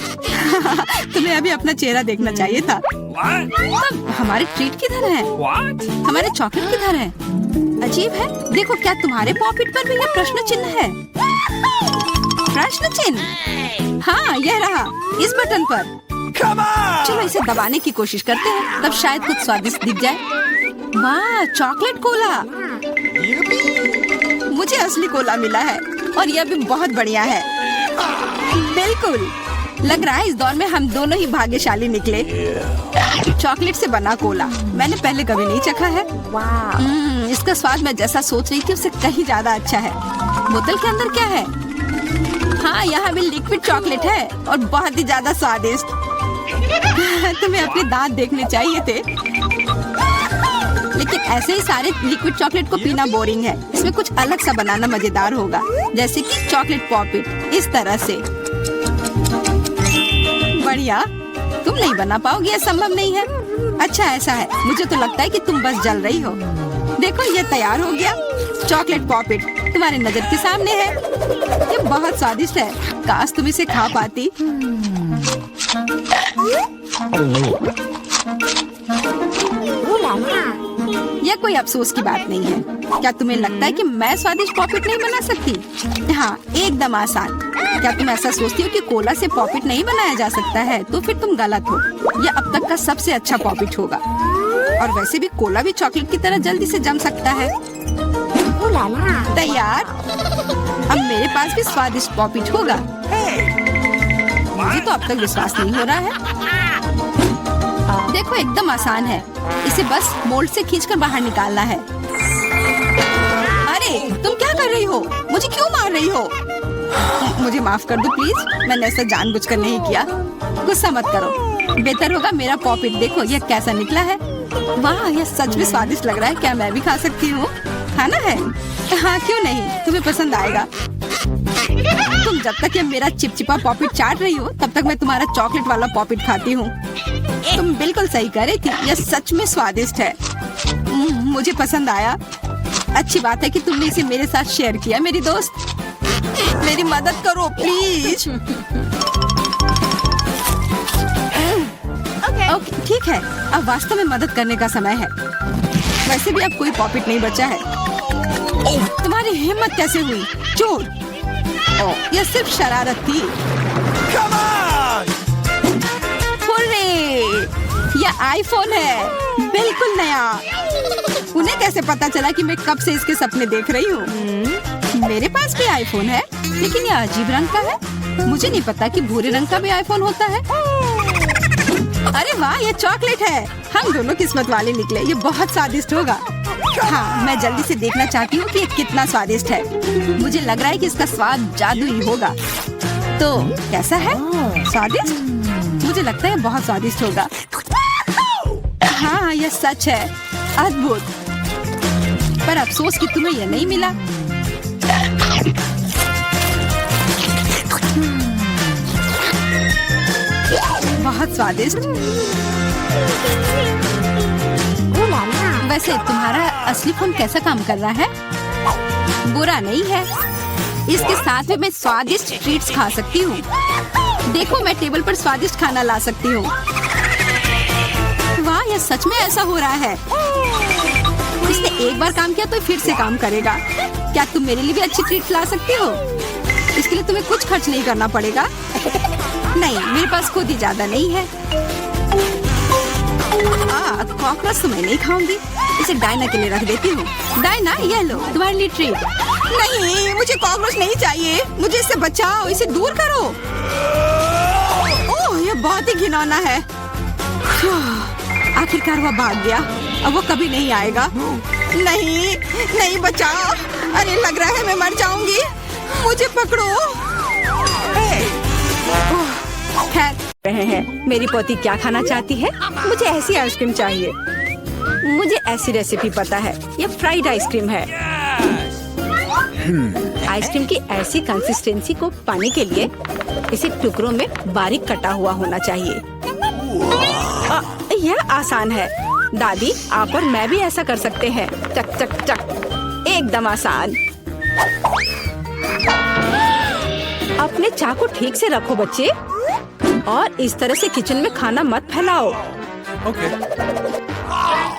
तुम्हें अभी अपना चेहरा देखना चाहिए था। तब हमारे ट्रीट किधर है? हमारे चॉकलेट किधर है? अजीब है। देखो, क्या तुम्हारे पॉकेट पर भी यह प्रश्न चिन्ह है? प्रश्न चिन्ह? हाँ, यह रहा इस बटन पर। चलो इसे दबाने की कोशिश करते हैं, तब शायद कुछ स्वादिष्ट दिख जाए। वाह, चॉकलेट कोला। मुझे असली कोला मिला है और यह भी बहुत बढ़िया है। बिल्कुल, लग रहा है इस दौर में हम दोनों ही भाग्यशाली निकले। चॉकलेट से बना कोला मैंने पहले कभी नहीं चखा है। इसका स्वाद मैं जैसा सोच रही थी उससे कहीं ज्यादा अच्छा है। बोतल के अंदर क्या है? हाँ, यहाँ भी लिक्विड चॉकलेट है और बहुत ही ज्यादा स्वादिष्ट। तुम्हें अपने दांत देखने चाहिए थे। लेकिन ऐसे ही सारे लिक्विड चॉकलेट को पीना बोरिंग है। इसमें कुछ अलग सा बनाना मजेदार होगा, जैसे कि चॉकलेट पॉपिट इस तरह से। बढ़िया। तुम नहीं बना पाओगी, यह संभव नहीं है। अच्छा, ऐसा है। मुझे तो लगता है कि तुम बस जल रही हो। देखो, ये तैयार हो गया। चॉकलेट पॉपिट तुम्हारी नजर के सामने है। ये बहुत स्वादिष्ट है। काश तुम इसे खा पाती। यह कोई अफसोस की बात नहीं है। क्या तुम्हें लगता है कि मैं स्वादिष्ट पॉपिट नहीं बना सकती? हाँ, एकदम आसान। क्या तुम ऐसा सोचती हो कि कोला से पॉपिट नहीं बनाया जा सकता है? तो फिर तुम गलत हो। यह अब तक का सबसे अच्छा पॉपिट होगा। और वैसे भी कोला भी चॉकलेट की तरह जल्दी से जम सकता है। तैयार। अब मेरे पास भी स्वादिष्ट पॉपिट होगा। मुझे तो अब तक विश्वास नहीं हो रहा है। देखो, एकदम आसान है। इसे बस मोल्ड से खींचकर बाहर निकालना है। अरे, तुम क्या कर रही हो? मुझे क्यों मार रही हो? मुझे माफ कर दो प्लीज। मैंने ऐसा जानबूझकर नहीं किया। गुस्सा मत करो। बेहतर होगा मेरा पॉपिट देखो यह कैसा निकला है। वाह, यह सच में स्वादिष्ट लग रहा है। क्या मैं भी खा सकती हूँ? खाना है? हाँ, क्यों नहीं, तुम्हें पसंद आएगा। तुम जब तक ये मेरा चिपचिपा पॉपिट चाट रही हो तब तक मैं तुम्हारा चॉकलेट वाला पॉपिट खाती हूँ। तुम बिल्कुल सही कह रही थी। यह सच में स्वादिष्ट है। मुझे पसंद आया। अच्छी बात है कि तुमने इसे मेरे साथ शेयर किया। मेरी दोस्त, मेरी मदद करो प्लीज। ओके, ठीक है। अब वास्तव में मदद करने का समय है। वैसे भी अब कोई पॉपिट नहीं बचा है। तुम्हारी हिम्मत कैसे हुई? चोर! यह सिर्फ शरारत थी। हुर्रे! यह आईफोन है, बिल्कुल नया। उन्हें कैसे पता चला कि मैं कब से इसके सपने देख रही हूँ? मेरे पास भी आईफोन है, लेकिन यह अजीब रंग का है। मुझे नहीं पता कि भूरे रंग का भी आईफोन होता है। अरे वाह, ये चॉकलेट है। हम दोनों किस्मत वाले निकले। ये बहुत स्वादिष्ट होगा। हाँ, मैं जल्दी से देखना चाहती हूँ कि ये कितना स्वादिष्ट है। मुझे लग रहा है कि इसका स्वाद जादुई होगा। तो कैसा है? स्वादिष्ट? मुझे लगता है बहुत स्वादिष्ट होगा। हाँ, यह सच है। अद्भुत। पर अफसोस कि तुम्हें यह नहीं मिला। बहुत स्वादिष्ट। वैसे तुम्हारा असली फोन कैसा काम कर रहा है? बुरा नहीं है। इसके साथ में मैं स्वादिष्ट ट्रीट्स खा सकती हूँ। देखो, मैं टेबल पर स्वादिष्ट खाना ला सकती हूँ। वाह, यह सच में ऐसा हो रहा है। इसने एक बार काम किया तो फिर से काम करेगा। क्या तुम मेरे लिए भी अच्छी ट्रीट ला सकती हो? इसके लिए तुम्हें कुछ खर्च नहीं करना पड़ेगा। नहीं, मेरे पास खुद ही ज्यादा नहीं है। कॉकरोच तो मैं नहीं खाऊंगी, इसे डायना के लिए रख देती हूँ। डायना, ये लो तुम्हारे लिए ट्रीट। नहीं, मुझे कॉकरोच नहीं चाहिए, मुझे इससे बचाओ, इसे दूर करो। ओह, ये बहुत ही घिनौना है। आखिरकार वह भाग गया, अब वो कभी नहीं आएगा। नहीं, नहीं, बचाओ। अरे लग रहा है मैं मर जाऊंगी, मुझे पकड़ो। खैर रहे हैं, मेरी पोती क्या खाना चाहती है? मुझे ऐसी आइसक्रीम चाहिए। मुझे ऐसी रेसिपी पता है, ये फ्राइड आइसक्रीम है। आइसक्रीम की ऐसी कंसिस्टेंसी को पाने के लिए इसे टुकड़ों में बारीक कटा हुआ होना चाहिए। यह आसान है दादी, आप और मैं भी ऐसा कर सकते हैं। चक चक चक, एकदम आसान। अपने चाकू ठीक से रखो बच्चे, और इस तरह से किचन में खाना मत फैलाओ। Okay.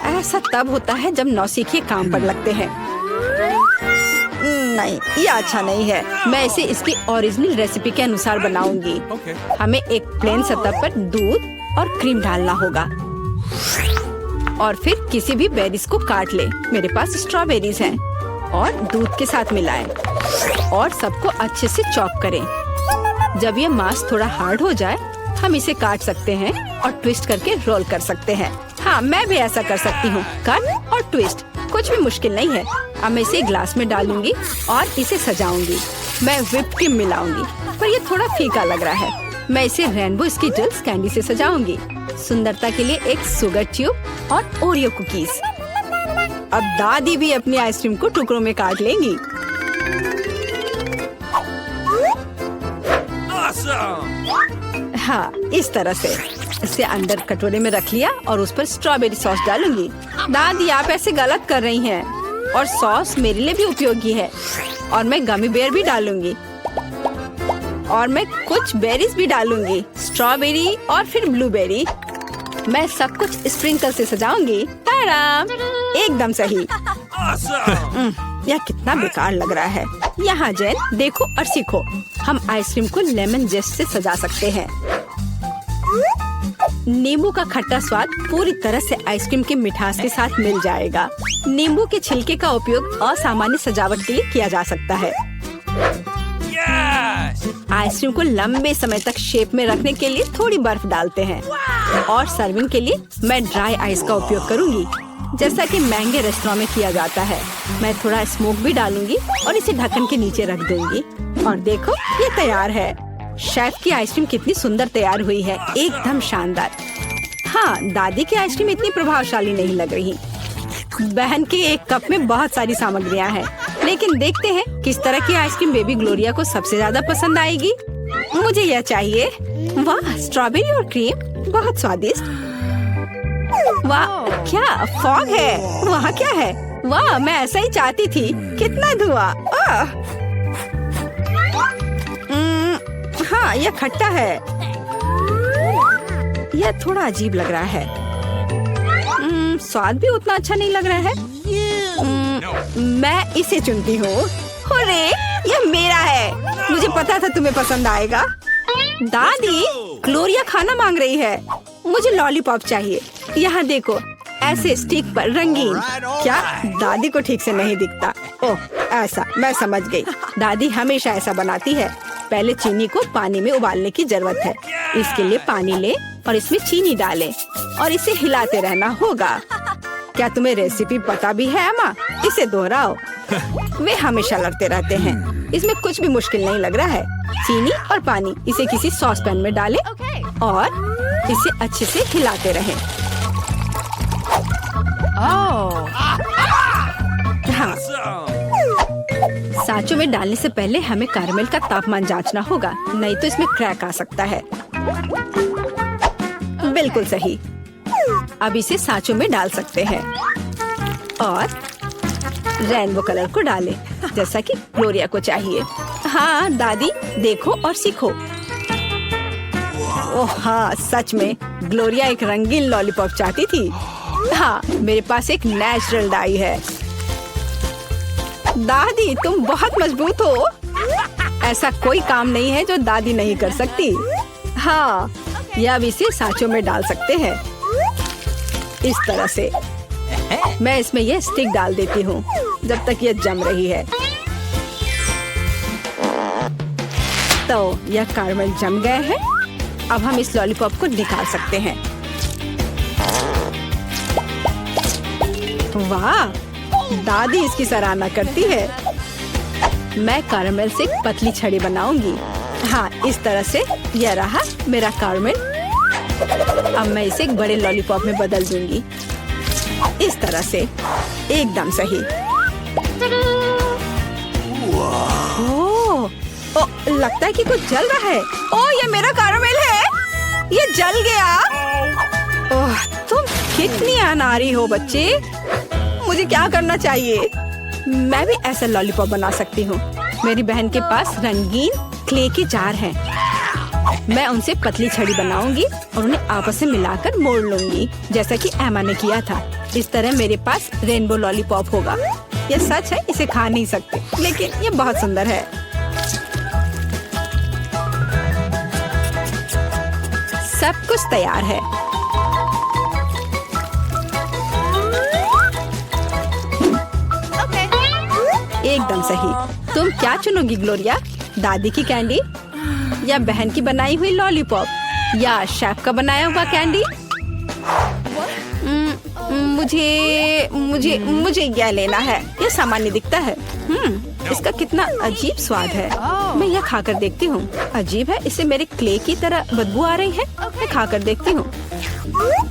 ऐसा तब होता है जब नौसिखिए काम पर लगते हैं। नहीं, ये अच्छा नहीं है। मैं इसे इसकी ओरिजिनल रेसिपी के अनुसार बनाऊंगी। Okay. हमें एक प्लेन सतह पर दूध और क्रीम डालना होगा, और फिर किसी भी बेरीज को काट ले। मेरे पास स्ट्रॉबेरीज हैं, और दूध के साथ मिलाएं और सबको अच्छे से चॉप करें। जब ये मांस थोड़ा हार्ड हो जाए, हम इसे काट सकते हैं और ट्विस्ट करके रोल कर सकते हैं। हाँ, मैं भी ऐसा कर सकती हूँ। कट और ट्विस्ट कुछ भी मुश्किल नहीं है। अब मैं इसे ग्लास में डालूंगी और इसे सजाऊंगी। मैं व्हिप क्रीम मिलाऊंगी, पर ये थोड़ा फीका लग रहा है। मैं इसे रेनबो स्किटल्स कैंडी से सजाऊंगी। सुंदरता के लिए एक शुगर ट्यूब और ओरियो कुकीज। अब दादी भी अपनी आइसक्रीम को टुकड़ों में काट लेंगी। हाँ, इस तरह से इसे अंदर कटोरे में रख लिया और उस पर स्ट्रॉबेरी सॉस डालूंगी। दादी, आप ऐसे गलत कर रही हैं, और सॉस मेरे लिए भी उपयोगी है। और मैं गमी बेयर भी डालूंगी, और मैं कुछ बेरीज भी डालूंगी, स्ट्रॉबेरी और फिर ब्लूबेरी। मैं सब कुछ स्प्रिंकल से सजाऊंगी। ताराम, एकदम सही। यह कितना बेकार लग रहा है। यहाँ जैन, देखो और सीखो। हम आइसक्रीम को लेमन जेस्ट से सजा सकते हैं। नींबू का खट्टा स्वाद पूरी तरह से आइसक्रीम की मिठास के साथ मिल जाएगा। नींबू के छिलके का उपयोग असामान्य सजावट के लिए किया जा सकता है। आइसक्रीम को लंबे समय तक शेप में रखने के लिए थोड़ी बर्फ डालते हैं, और सर्विंग के लिए मैं ड्राई आइस का उपयोग करूंगी, जैसा कि महंगे रेस्टोरेंट में किया जाता है। मैं थोड़ा स्मोक भी डालूंगी और इसे ढक्कन के नीचे रख दूंगी। और देखो, ये तैयार है। शेफ की आइसक्रीम कितनी सुंदर तैयार हुई है, एकदम शानदार। हाँ, दादी की आइसक्रीम इतनी प्रभावशाली नहीं लग रही। बहन के एक कप में बहुत सारी सामग्रियाँ हैं, लेकिन देखते हैं किस तरह की आइसक्रीम बेबी ग्लोरिया को सबसे ज्यादा पसंद आएगी। मुझे यह चाहिए। वाह, स्ट्रॉबेरी और क्रीम, बहुत स्वादिष्ट। वाह, क्या फॉग है? वहाँ क्या है? वाह, मैं ऐसा ही चाहती थी। कितना धुआं। हाँ, यह खट्टा है। यह थोड़ा अजीब लग रहा है। स्वाद भी उतना अच्छा नहीं लग रहा है। मैं इसे चुनती हूँ। अरे, यह मेरा है। मुझे पता था तुम्हें पसंद आएगा। दादी, ग्लोरिया खाना मांग रही है। मुझे लॉलीपॉप चाहिए। यहाँ देखो, ऐसे स्टिक पर रंगीन। क्या दादी को ठीक से नहीं दिखता? ओह, ऐसा, मैं समझ गई। दादी हमेशा ऐसा बनाती है। पहले चीनी को पानी में उबालने की जरूरत है। इसके लिए पानी ले और इसमें चीनी डालें और इसे हिलाते रहना होगा। क्या तुम्हें रेसिपी पता भी है अम्मा? इसे दोहराओ। वे हमेशा लड़ते रहते हैं। इसमें कुछ भी मुश्किल नहीं लग रहा है। चीनी और पानी, इसे किसी सॉस पैन में डालें और इसे अच्छे से हिलाते रहें। हाँ, सांचों में डालने से पहले हमें कैरमेल का तापमान जांचना होगा, नहीं तो इसमें क्रैक आ सकता है। बिल्कुल सही। अब इसे सांचों में डाल सकते हैं और रेनबो कलर को डालें, जैसा कि ग्लोरिया को चाहिए। हाँ दादी, देखो और सीखो। ओह हाँ, सच में ग्लोरिया एक रंगीन लॉलीपॉप चाहती थी। हाँ, मेरे पास एक नेचुरल डाई है। दादी, तुम बहुत मजबूत हो। ऐसा कोई काम नहीं है जो दादी नहीं कर सकती। हाँ, या अब इसे सांचों में डाल सकते हैं। इस तरह से मैं इसमें यह स्टिक डाल देती हूँ जब तक यह जम रही है। तो यह कैरमल जम गए हैं। अब हम इस लॉलीपॉप को निकाल सकते हैं। वाह, दादी इसकी सराहना करती है। मैं कैरमल से एक पतली छड़ी बनाऊंगी। हाँ, इस तरह से यह रहा मेरा कैरमल। अब मैं इसे एक बड़े लॉलीपॉप में बदल दूंगी। इस तरह से एकदम सही। ओह, लगता है कि कुछ जल रहा है। ओह, ये मेरा कैरमल है। ये जल गया। ओह, तुम कितनी अनाड़ी हो बच्चे। मुझे क्या करना चाहिए? मैं भी ऐसा लॉलीपॉप बना सकती हूँ। मेरी बहन के पास रंगीन क्ले के जार हैं। मैं उनसे पतली छड़ी बनाऊंगी और उन्हें आपस में मिलाकर मोड़ लूंगी, जैसा कि एमा ने किया था। इस तरह मेरे पास रेनबो लॉलीपॉप होगा। यह सच है, इसे खा नहीं सकते, लेकिन ये बहुत सुंदर है। सब कुछ तैयार है। एकदम सही। तुम क्या चुनोगी ग्लोरिया? दादी की कैंडी या बहन की बनाई हुई लॉलीपॉप या शेफ का बनाया हुआ कैंडी? मुझे मुझे मुझे यह लेना है। यह सामान्य दिखता है। इसका कितना अजीब स्वाद है। मैं यह खाकर देखती हूँ। अजीब है, इसे मेरे क्ले की तरह बदबू आ रही है। मैं खाकर देखती हूँ।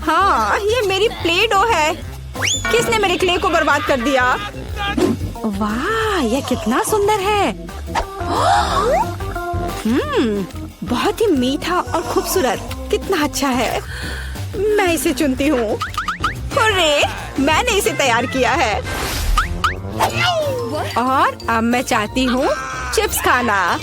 हाँ, ये मेरी प्ले डो है। किसने मेरे क्ले को बर्बाद कर दिया? वाह, यह कितना सुंदर है। बहुत ही मीठा और खूबसूरत। कितना अच्छा है। मैं इसे चुनती हूँ। हुर्रे, मैंने इसे तैयार किया है। और अब मैं चाहती हूँ चिप्स खाना।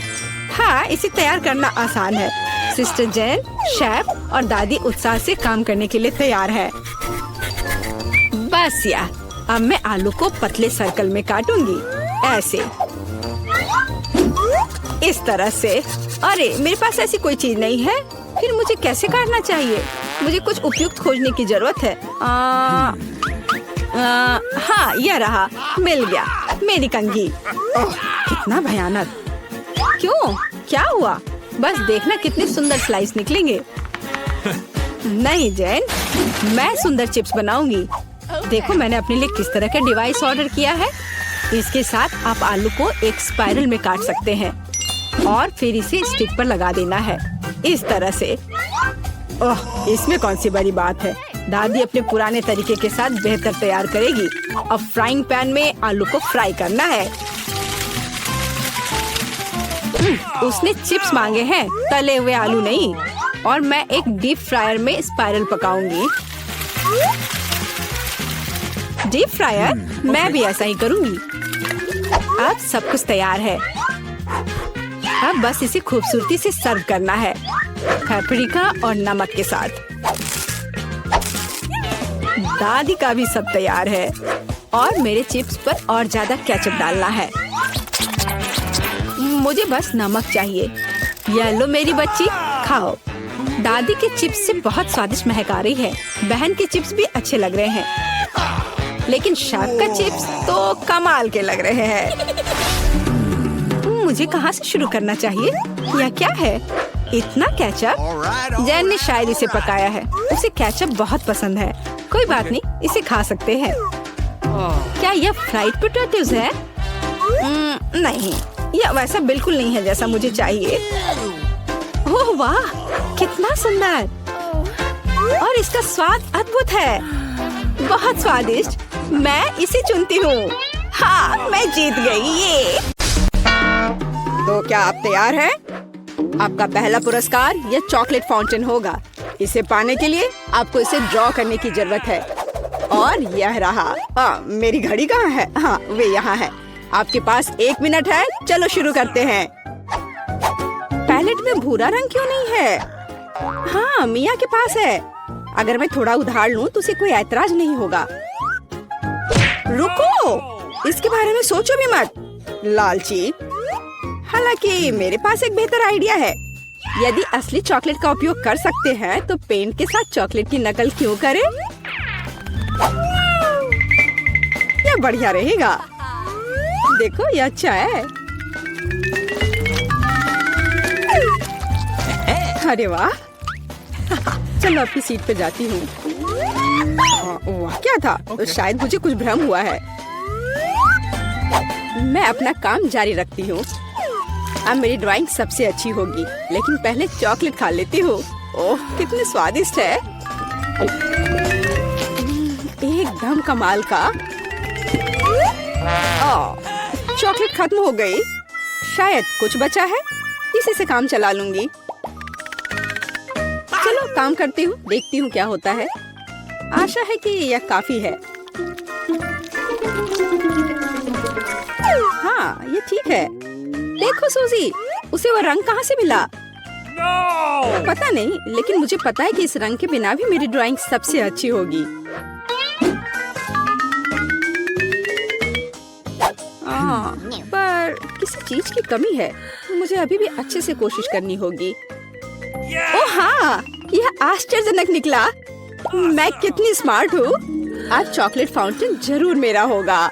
हाँ, इसे तैयार करना आसान है। सिस्टर जेन, शेफ और दादी उत्साह से काम करने के लिए तैयार है। बस या, अब मैं आलू को पतले सर्कल में काटूंगी, ऐसे, इस तरह से। अरे, मेरे पास ऐसी कोई चीज नहीं है। फिर मुझे कैसे काटना चाहिए? मुझे कुछ उपयुक्त खोजने की जरूरत है। हाँ, यह रहा, मिल गया, मेरी कंघी। ओह, कितना भयानक। क्यों? क्या हुआ? बस देखना कितने सुंदर स्लाइस निकलेंगे। नहीं जेन, मैं सुंदर चिप्स बनाऊंगी। देखो मैंने अपने लिए किस तरह का डिवाइस ऑर्डर किया है। इसके साथ आप आलू को एक स्पाइरल में काट सकते हैं और फिर इसे स्टिक पर लगा देना है, इस तरह से। ओह, इसमें कौन सी बड़ी बात है। दादी अपने पुराने तरीके के साथ बेहतर तैयार करेगी। अब फ्राइंग पैन में आलू को फ्राई करना है। उसने चिप्स मांगे हैं, तले हुए आलू नहीं। और मैं एक डीप फ्रायर में स्पाइरल पकाऊंगी। Deep fryer? मैं भी ऐसा ही करूंगी। अब सब कुछ तैयार है। अब बस इसे खूबसूरती से सर्व करना है, पेपरिका और नमक के साथ। दादी का भी सब तैयार है और मेरे चिप्स पर और ज्यादा केचप डालना है। मुझे बस नमक चाहिए। ये लो मेरी बच्ची, खाओ। दादी के चिप्स से बहुत स्वादिष्ट महक आ रही है। बहन के चिप्स भी अच्छे लग रहे हैं, लेकिन शेफ का चिप्स तो कमाल के लग रहे हैं। मुझे कहाँ से शुरू करना चाहिए? यह क्या है? इतना केचप? जैन ने शायद इसे पकाया है। उसे केचप बहुत पसंद है। कोई बात नहीं, इसे खा सकते हैं। क्या यह फ्राइड पोटैटोज है? नहीं, यह वैसा बिल्कुल नहीं है जैसा मुझे चाहिए। ओह वाह, कितना सुंदर। और इसका स्वाद अद्भुत है, बहुत स्वादिष्ट। मैं इसे चुनती हूँ। हाँ, मैं जीत गई। ये तो क्या आप तैयार हैं? आपका पहला पुरस्कार यह चॉकलेट फाउंटेन होगा। इसे पाने के लिए आपको इसे ड्रॉ करने की जरूरत है। और यह रहा। मेरी घड़ी कहाँ है? हाँ, वे यहाँ है। आपके पास 1 मिनट है। चलो शुरू करते हैं। पैलेट में भूरा रंग क्यों नहीं है? हाँ, मिया के पास है। अगर मैं थोड़ा उधार लूं तो उसे कोई ऐतराज नहीं होगा। रुको, इसके बारे में सोचो भी मत, लालची। हालांकि मेरे पास एक बेहतर आइडिया है। यदि असली चॉकलेट का उपयोग कर सकते हैं तो पेंट के साथ चॉकलेट की नकल क्यों करें? यह बढ़िया रहेगा। देखो, यह अच्छा है। अरे वाह, चलो अपनी सीट पे जाती हूँ। वाह, क्या था? तो शायद मुझे कुछ भ्रम हुआ है। मैं अपना काम जारी रखती हूँ। अब मेरी ड्राइंग सबसे अच्छी होगी, लेकिन पहले चॉकलेट खा लेती हूँ। ओह, कितनी स्वादिष्ट है। एकदम कमाल का। चॉकलेट खत्म हो गई। शायद कुछ बचा है, इसी से काम चला लूंगी। चलो काम करती हूँ, देखती हूँ क्या होता है। आशा है कि यह काफी है। हाँ, ये ठीक है। देखो सूजी, उसे वो रंग कहाँ से मिला? No! पता नहीं, लेकिन मुझे पता है कि इस रंग के बिना भी मेरी ड्राइंग सबसे अच्छी होगी। पर किसी चीज की कमी है। मुझे अभी भी अच्छे से कोशिश करनी होगी। ओह हाँ, यह आश्चर्यजनक निकला। मैं कितनी स्मार्ट हूँ। आज चॉकलेट फाउंटेन जरूर मेरा होगा।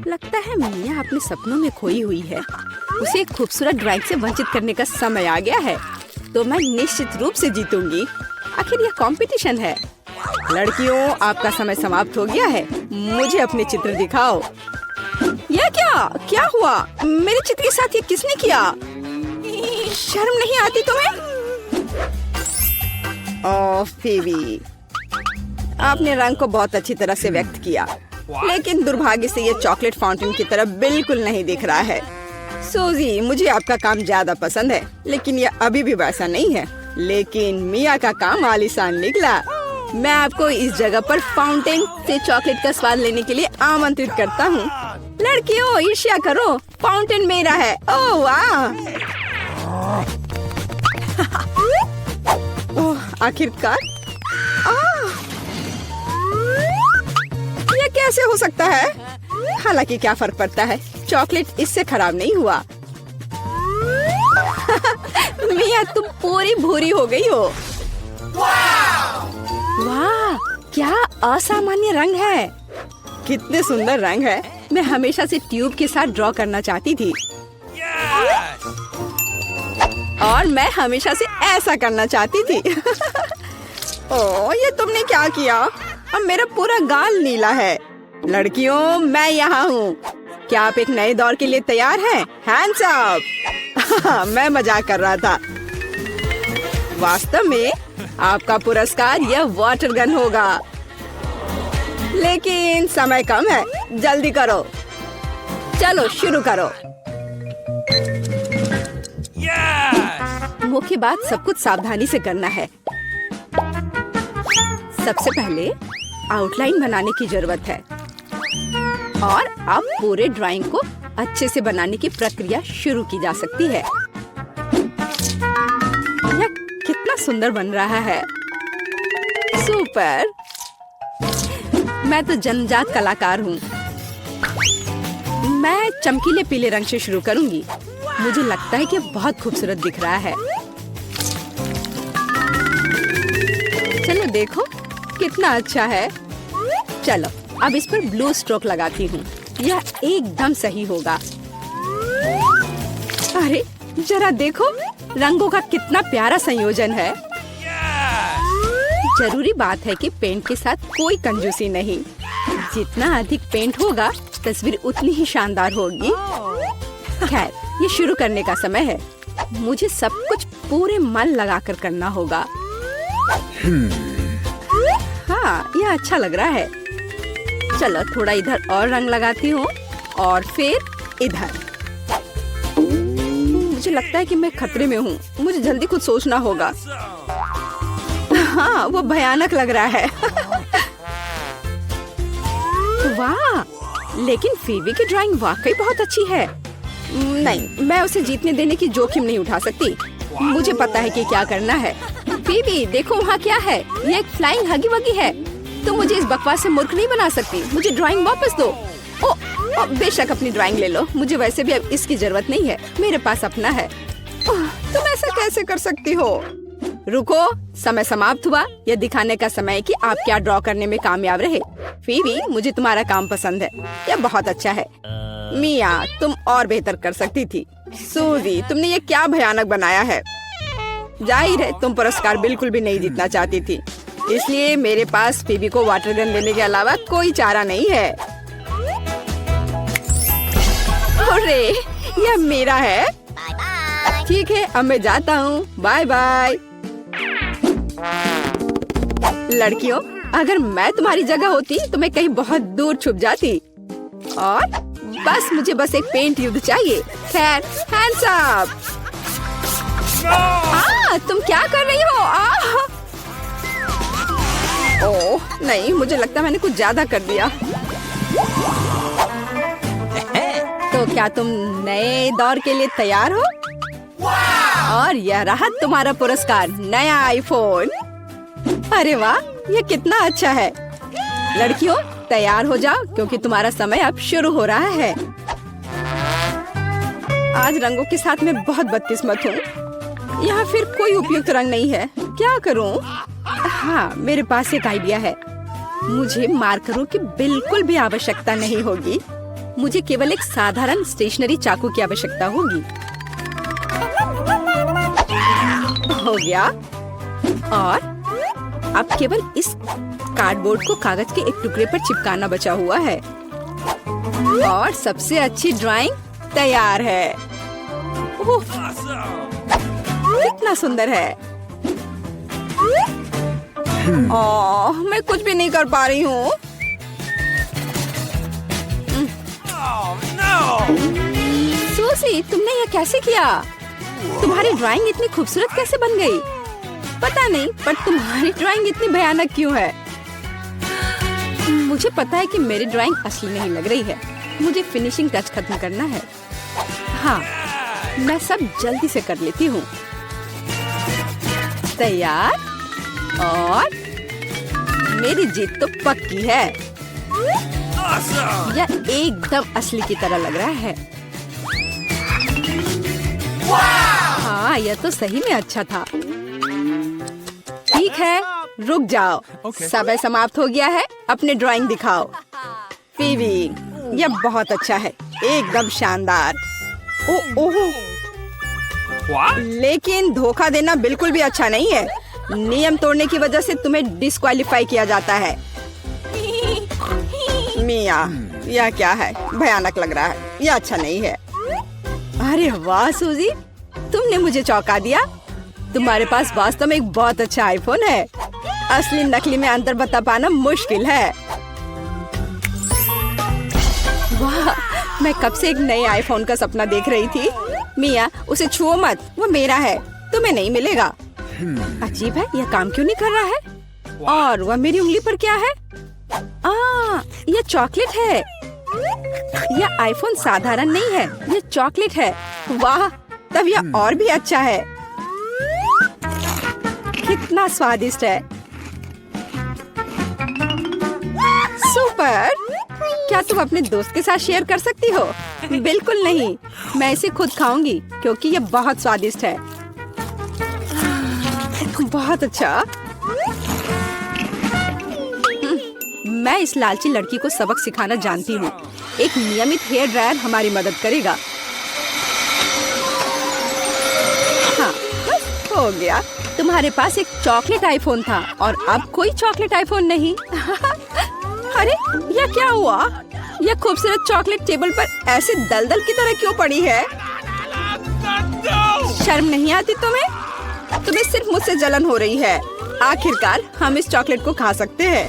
लगता है मिया अपने सपनों में खोई हुई है। उसे एक खूबसूरत ड्राइंग से वंचित करने का समय आ गया है, तो मैं निश्चित रूप से जीतूंगी। आखिर यह कंपटीशन है। लड़कियों, आपका समय समाप्त हो गया है। मुझे अपने चित्र दिखाओ। यह क्या हुआ? मेरे चित्र के साथ ये किसने किया? शर्म नहीं आती तुम्हें? ओह फीबी, आपने रंग को बहुत अच्छी तरह से व्यक्त किया, लेकिन दुर्भाग्य से ये चॉकलेट फाउंटेन की तरह बिल्कुल नहीं दिख रहा है। सूजी, मुझे आपका काम ज्यादा पसंद है, लेकिन ये अभी भी वैसा नहीं है। लेकिन मिया का काम आलीशान निकला। मैं आपको इस जगह पर फाउंटेन से चॉकलेट का स्वाद लेने के लिए आमंत्रित करता हूँ। लड़कियों, ईर्ष्या करो, फाउंटेन मेरा है। ओह वाह! ओह, आखिरकार। ये कैसे हो सकता है? हालांकि क्या फर्क पड़ता है, चॉकलेट इससे खराब नहीं हुआ। मिया, तुम पूरी भूरी हो गई हो। वाह, क्या असामान्य रंग है। कितने सुंदर रंग है। मैं हमेशा से ट्यूब के साथ ड्रॉ करना चाहती थी। और मैं हमेशा से ऐसा करना चाहती थी। ओह, ये तुमने क्या किया? अब मेरा पूरा गाल नीला है। लड़कियों, मैं यहाँ हूँ। क्या आप एक नए दौर के लिए तैयार हैं? Hands up. मैं मजाक कर रहा था। वास्तव में आपका पुरस्कार यह वाटर गन होगा, लेकिन समय कम है। जल्दी करो। चलो शुरू करो। मुख्य बात, सब कुछ सावधानी से करना है। सबसे पहले आउटलाइन बनाने की जरूरत है, और अब पूरे ड्राइंग को अच्छे से बनाने की प्रक्रिया शुरू की जा सकती है। यह कितना सुंदर बन रहा है। सुपर! मैं तो जन्मजात कलाकार हूँ। मैं चमकीले पीले रंग से शुरू करूंगी। मुझे लगता है कि बहुत खूबसूरत दिख रहा है। चलो देखो, कितना अच्छा है। चलो अब इस पर ब्लू स्ट्रोक लगाती हूँ। यह एकदम सही होगा। अरे जरा देखो, रंगों का कितना प्यारा संयोजन है। जरूरी बात है कि पेंट के साथ कोई कंजूसी नहीं। जितना अधिक पेंट होगा, तस्वीर उतनी ही शानदार होगी। खैर, ये शुरू करने का समय है। मुझे सब कुछ पूरे मन लगाकर करना होगा। हाँ, यह अच्छा लग रहा है। चलो थोड़ा इधर और रंग लगाती हूँ, और फिर इधर। मुझे लगता है कि मैं खतरे में हूँ। मुझे जल्दी कुछ सोचना होगा। हाँ, वो भयानक लग रहा है। वाह! लेकिन फीवी की ड्राइंग वाकई बहुत अच्छी है। नहीं, मैं उसे जीतने देने की जोखिम नहीं उठा सकती। मुझे पता है कि क्या करना है। फीबी देखो वहाँ क्या है, ये एक फ्लाइंग हगी वगी है। तुम मुझे इस बकवास से मूर्ख नहीं बना सकती। मुझे ड्राइंग वापस दो। ओ, बेशक अपनी ड्राइंग ले लो, मुझे वैसे भी अब इसकी जरूरत नहीं है, मेरे पास अपना है। तुम ऐसा कैसे कर सकती हो? रुको, समय समाप्त हुआ। यह दिखाने का समय है कि आप क्या ड्रॉ करने में कामयाब रहे। फीबी मुझे तुम्हारा काम पसंद है, यह बहुत अच्छा है। मिया तुम और बेहतर कर सकती थी। सूजी तुमने ये क्या भयानक बनाया है। जाहिर है तुम पुरस्कार बिल्कुल भी नहीं जीतना चाहती थी, इसलिए मेरे पास फीबी को वाटर गन देने के अलावा कोई चारा नहीं है। अरे यह मेरा है। ठीक है अब मैं जाता हूँ, बाय बाय। लड़कियों अगर मैं तुम्हारी जगह होती तो मैं कहीं बहुत दूर छुप जाती और मुझे एक पेंट युद्ध चाहिए। खैर हैंड्स अप। तुम क्या कर रही हो? ओह नहीं, मुझे लगता है मैंने कुछ ज्यादा कर दिया। तो क्या तुम नए दौर के लिए तैयार हो? और यह रहा तुम्हारा पुरस्कार, नया आईफोन। अरे वाह, यह कितना अच्छा है। लड़कियों तैयार हो जाओ क्योंकि तुम्हारा समय अब शुरू हो रहा है। आज रंगों के साथ मैं बहुत बदकिस्मत हूँ। यहाँ फिर कोई उपयुक्त रंग नहीं है, क्या करूँ? हाँ मेरे पास एक आइडिया है। मुझे मार्करों की बिल्कुल भी आवश्यकता नहीं होगी, मुझे केवल एक साधारण स्टेशनरी चाकू की आवश्यकता होगी। हो गया। और अब केवल इस कार्डबोर्ड को कागज के एक टुकड़े पर चिपकाना बचा हुआ है और सबसे अच्छी ड्राइंग तैयार है। ओह, कितना सुंदर है। ओह, मैं कुछ भी नहीं कर पा रही हूँ। सूसी तुमने यह कैसे किया? तुम्हारी ड्राइंग इतनी खूबसूरत कैसे बन गई? पता नहीं, पर तुम्हारी ड्राइंग इतनी भयानक क्यों है? मुझे पता है कि मेरी ड्राइंग असली नहीं लग रही है। मुझे फिनिशिंग टच खत्म करना है। हाँ मैं सब जल्दी से कर लेती हूँ। तैयार, और मेरी जीत तो पक्की है। यह एकदम असली की तरह लग रहा है। हाँ यह तो सही में अच्छा था। ठीक है रुक जाओ, समय समाप्त हो गया है, अपने ड्राइंग दिखाओ। फीबी यह बहुत अच्छा है, एकदम शानदार। ओह लेकिन धोखा देना बिल्कुल भी अच्छा नहीं है। नियम तोड़ने की वजह से तुम्हें डिस्क्वालीफाई किया जाता है। मिया यह क्या है, भयानक लग रहा है, यह अच्छा नहीं है। अरे वाह सूजी, तुमने मुझे चौंका दिया। तुम्हारे पास वास्तव में एक बहुत अच्छा आईफोन है। असली नकली में अंतर बता पाना मुश्किल है। वाह, मैं कब से एक नए आईफोन का सपना देख रही थी। मिया उसे छुओ मत, वो मेरा है, तुम्हें नहीं मिलेगा। अजीब है, यह काम क्यों नहीं कर रहा है? और वह मेरी उंगली पर क्या है? यह चॉकलेट है। यह आईफोन साधारण नहीं है, यह चॉकलेट है। वाह, तब यह और भी अच्छा है। कितना स्वादिष्ट है। सुपर। क्या तुम अपने दोस्त के साथ शेयर कर सकती हो? बिल्कुल नहीं, मैं इसे खुद खाऊंगी क्योंकि यह बहुत स्वादिष्ट है। बहुत अच्छा। मैं इस लालची लड़की को सबक सिखाना जानती हूँ। एक नियमित हेयर ड्रायर हमारी मदद करेगा। हाँ बस हो गया। तुम्हारे पास एक चॉकलेट आईफोन था और अब कोई चॉकलेट आईफोन नहीं। अरे यह क्या हुआ? यह खूबसूरत चॉकलेट टेबल पर ऐसे दलदल की तरह क्यों पड़ी है? शर्म नहीं आती तुम्हें? तुम्हें सिर्फ मुझसे जलन हो रही है। आखिरकार हम इस चॉकलेट को खा सकते हैं।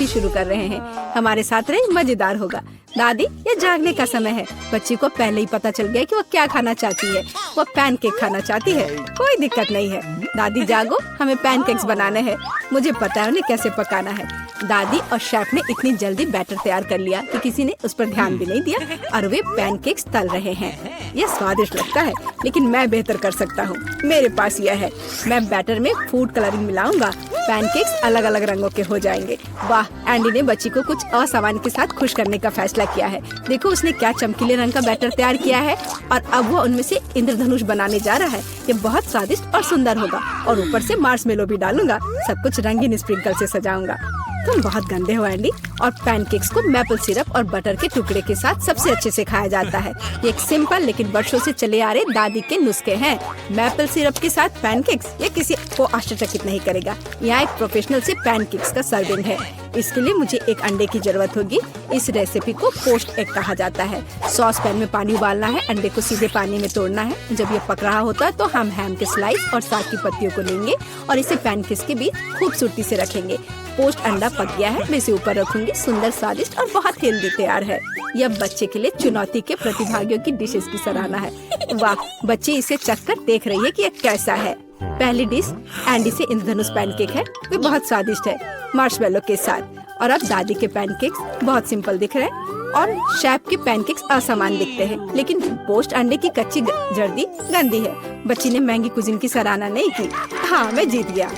शुरू कर रहे हैं, हमारे साथ रहे, मजेदार होगा। दादी, ये जागने का समय है। बच्ची को पहले ही पता चल गया कि वो क्या खाना चाहती है। वो पैनकेक खाना चाहती है। कोई दिक्कत नहीं है। दादी जागो, हमें पैनकेक्स बनाने हैं। मुझे पता है उन्हें कैसे पकाना है। दादी और शेफ ने इतनी जल्दी बैटर तैयार कर लिया कि किसी ने उस पर ध्यान भी नहीं दिया और वे पैनकेक्स तल रहे हैं। यह स्वादिष्ट लगता है, लेकिन मैं बेहतर कर सकता हूँ। मेरे पास यह है। मैं बैटर में फूड कलरिंग मिलाऊंगा। पैनकेक्स अलग अलग रंगों के हो जाएंगे। वाह, एंडी ने बच्ची को कुछ असामान्य के साथ खुश करने का फैसला किया है। देखो उसने क्या चमकीले रंग का बैटर तैयार किया है और अब वो उनमें से इंद्रधनुष बनाने जा रहा है। ये बहुत स्वादिष्ट और सुंदर होगा और ऊपर से मार्शमेलो भी डालूंगा। सब कुछ रंगीन स्प्रिंकल से सजाऊंगा। तुम बहुत गंदे हो एंडी। और पैनकेक्स को मैपल सिरप और बटर के टुकड़े के साथ सबसे अच्छे से खाया जाता है। ये एक सिंपल लेकिन वर्षों से चले आ रहे दादी के नुस्खे हैं। मैपल सिरप के साथ पैनकेक्स, ये किसी को आश्चर्यचकित नहीं करेगा। यहाँ एक प्रोफेशनल से पैनकेक्स का सर्विंग है। इसके लिए मुझे एक अंडे की जरूरत होगी। इस रेसिपी को पोस्ट एग कहा जाता है। सॉस पैन में पानी उबालना है। अंडे को सीधे पानी में तोड़ना है। जब ये पक रहा होता है तो हम हैम के स्लाइस और साग की पत्तियों को लेंगे और इसे पैनकेक्स के बीच खूबसूरती से रखेंगे। पोस्ट अंडा पक गया है। मैं इसे ऊपर रखूंगी। सुंदर, स्वादिष्ट और बहुत हेल्दी तैयार है। यह बच्चे के लिए चुनौती के प्रतिभागियों की डिशेस की सराहना है। वाह, बच्ची इसे चखकर देख रही है कि यह कैसा है। पहली डिश एंडी से इंद्रधनुष पैनकेक है। वे बहुत स्वादिष्ट है मार्शमेलो के साथ। और अब दादी के पैनकेक्स बहुत सिंपल दिख रहे हैं और शेफ के पैनकेक्स असमान दिखते हैं। लेकिन पोस्ट अंडे की कच्ची जर्दी गंदी है। बच्ची ने महंगी कुजिन की सराहना नहीं की। हाँ, मैं जीत गया।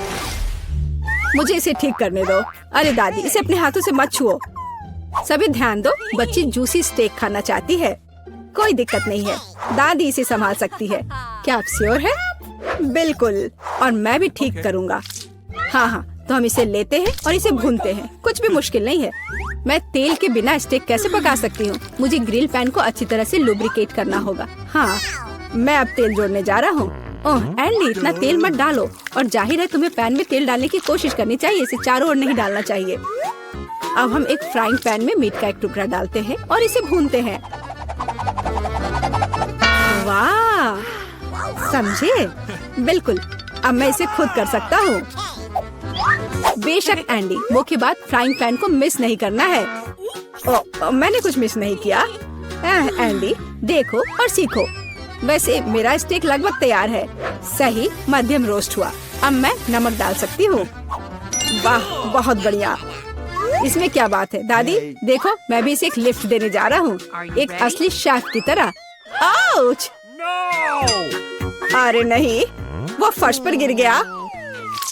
मुझे इसे ठीक करने दो। अरे दादी, इसे अपने हाथों से मत छुओ। सभी ध्यान दो, बच्ची जूसी स्टेक खाना चाहती है। कोई दिक्कत नहीं है, दादी इसे संभाल सकती है। क्या आप श्योर है? बिल्कुल, और मैं भी ठीक करूँगा। हाँ हाँ, तो हम इसे लेते हैं और इसे भूनते हैं। कुछ भी मुश्किल नहीं है। मैं तेल के बिना स्टेक कैसे पका सकती हूँ? मुझे ग्रिल पैन को अच्छी तरह से लुब्रिकेट करना होगा। हाँ, मैं अब तेल जोड़ने जा रहा हूँ। ओह एंडी, इतना तेल मत डालो। और जाहिर है तुम्हें पैन में तेल डालने की कोशिश करनी चाहिए। इसे चारों ओर नहीं डालना चाहिए। अब हम एक फ्राइंग पैन में मीट का एक टुकड़ा डालते हैं और इसे भूनते हैं। वाह, समझे? बिल्कुल, अब मैं इसे खुद कर सकता हूँ। बेशक एंडी, मुख्य बात फ्राइंग पैन को मिस नहीं करना है। मैंने कुछ मिस नहीं किया। एंडी, देखो और सीखो। वैसे मेरा स्टेक लगभग तैयार है। सही मध्यम रोस्ट हुआ। अब मैं नमक डाल सकती हूँ। वाह, बहुत बढ़िया। इसमें क्या बात है दादी? देखो, मैं भी इसे एक लिफ्ट देने जा रहा हूँ, एक असली शेफ की तरह। आउच! अरे नहीं, वो फर्श पर गिर गया।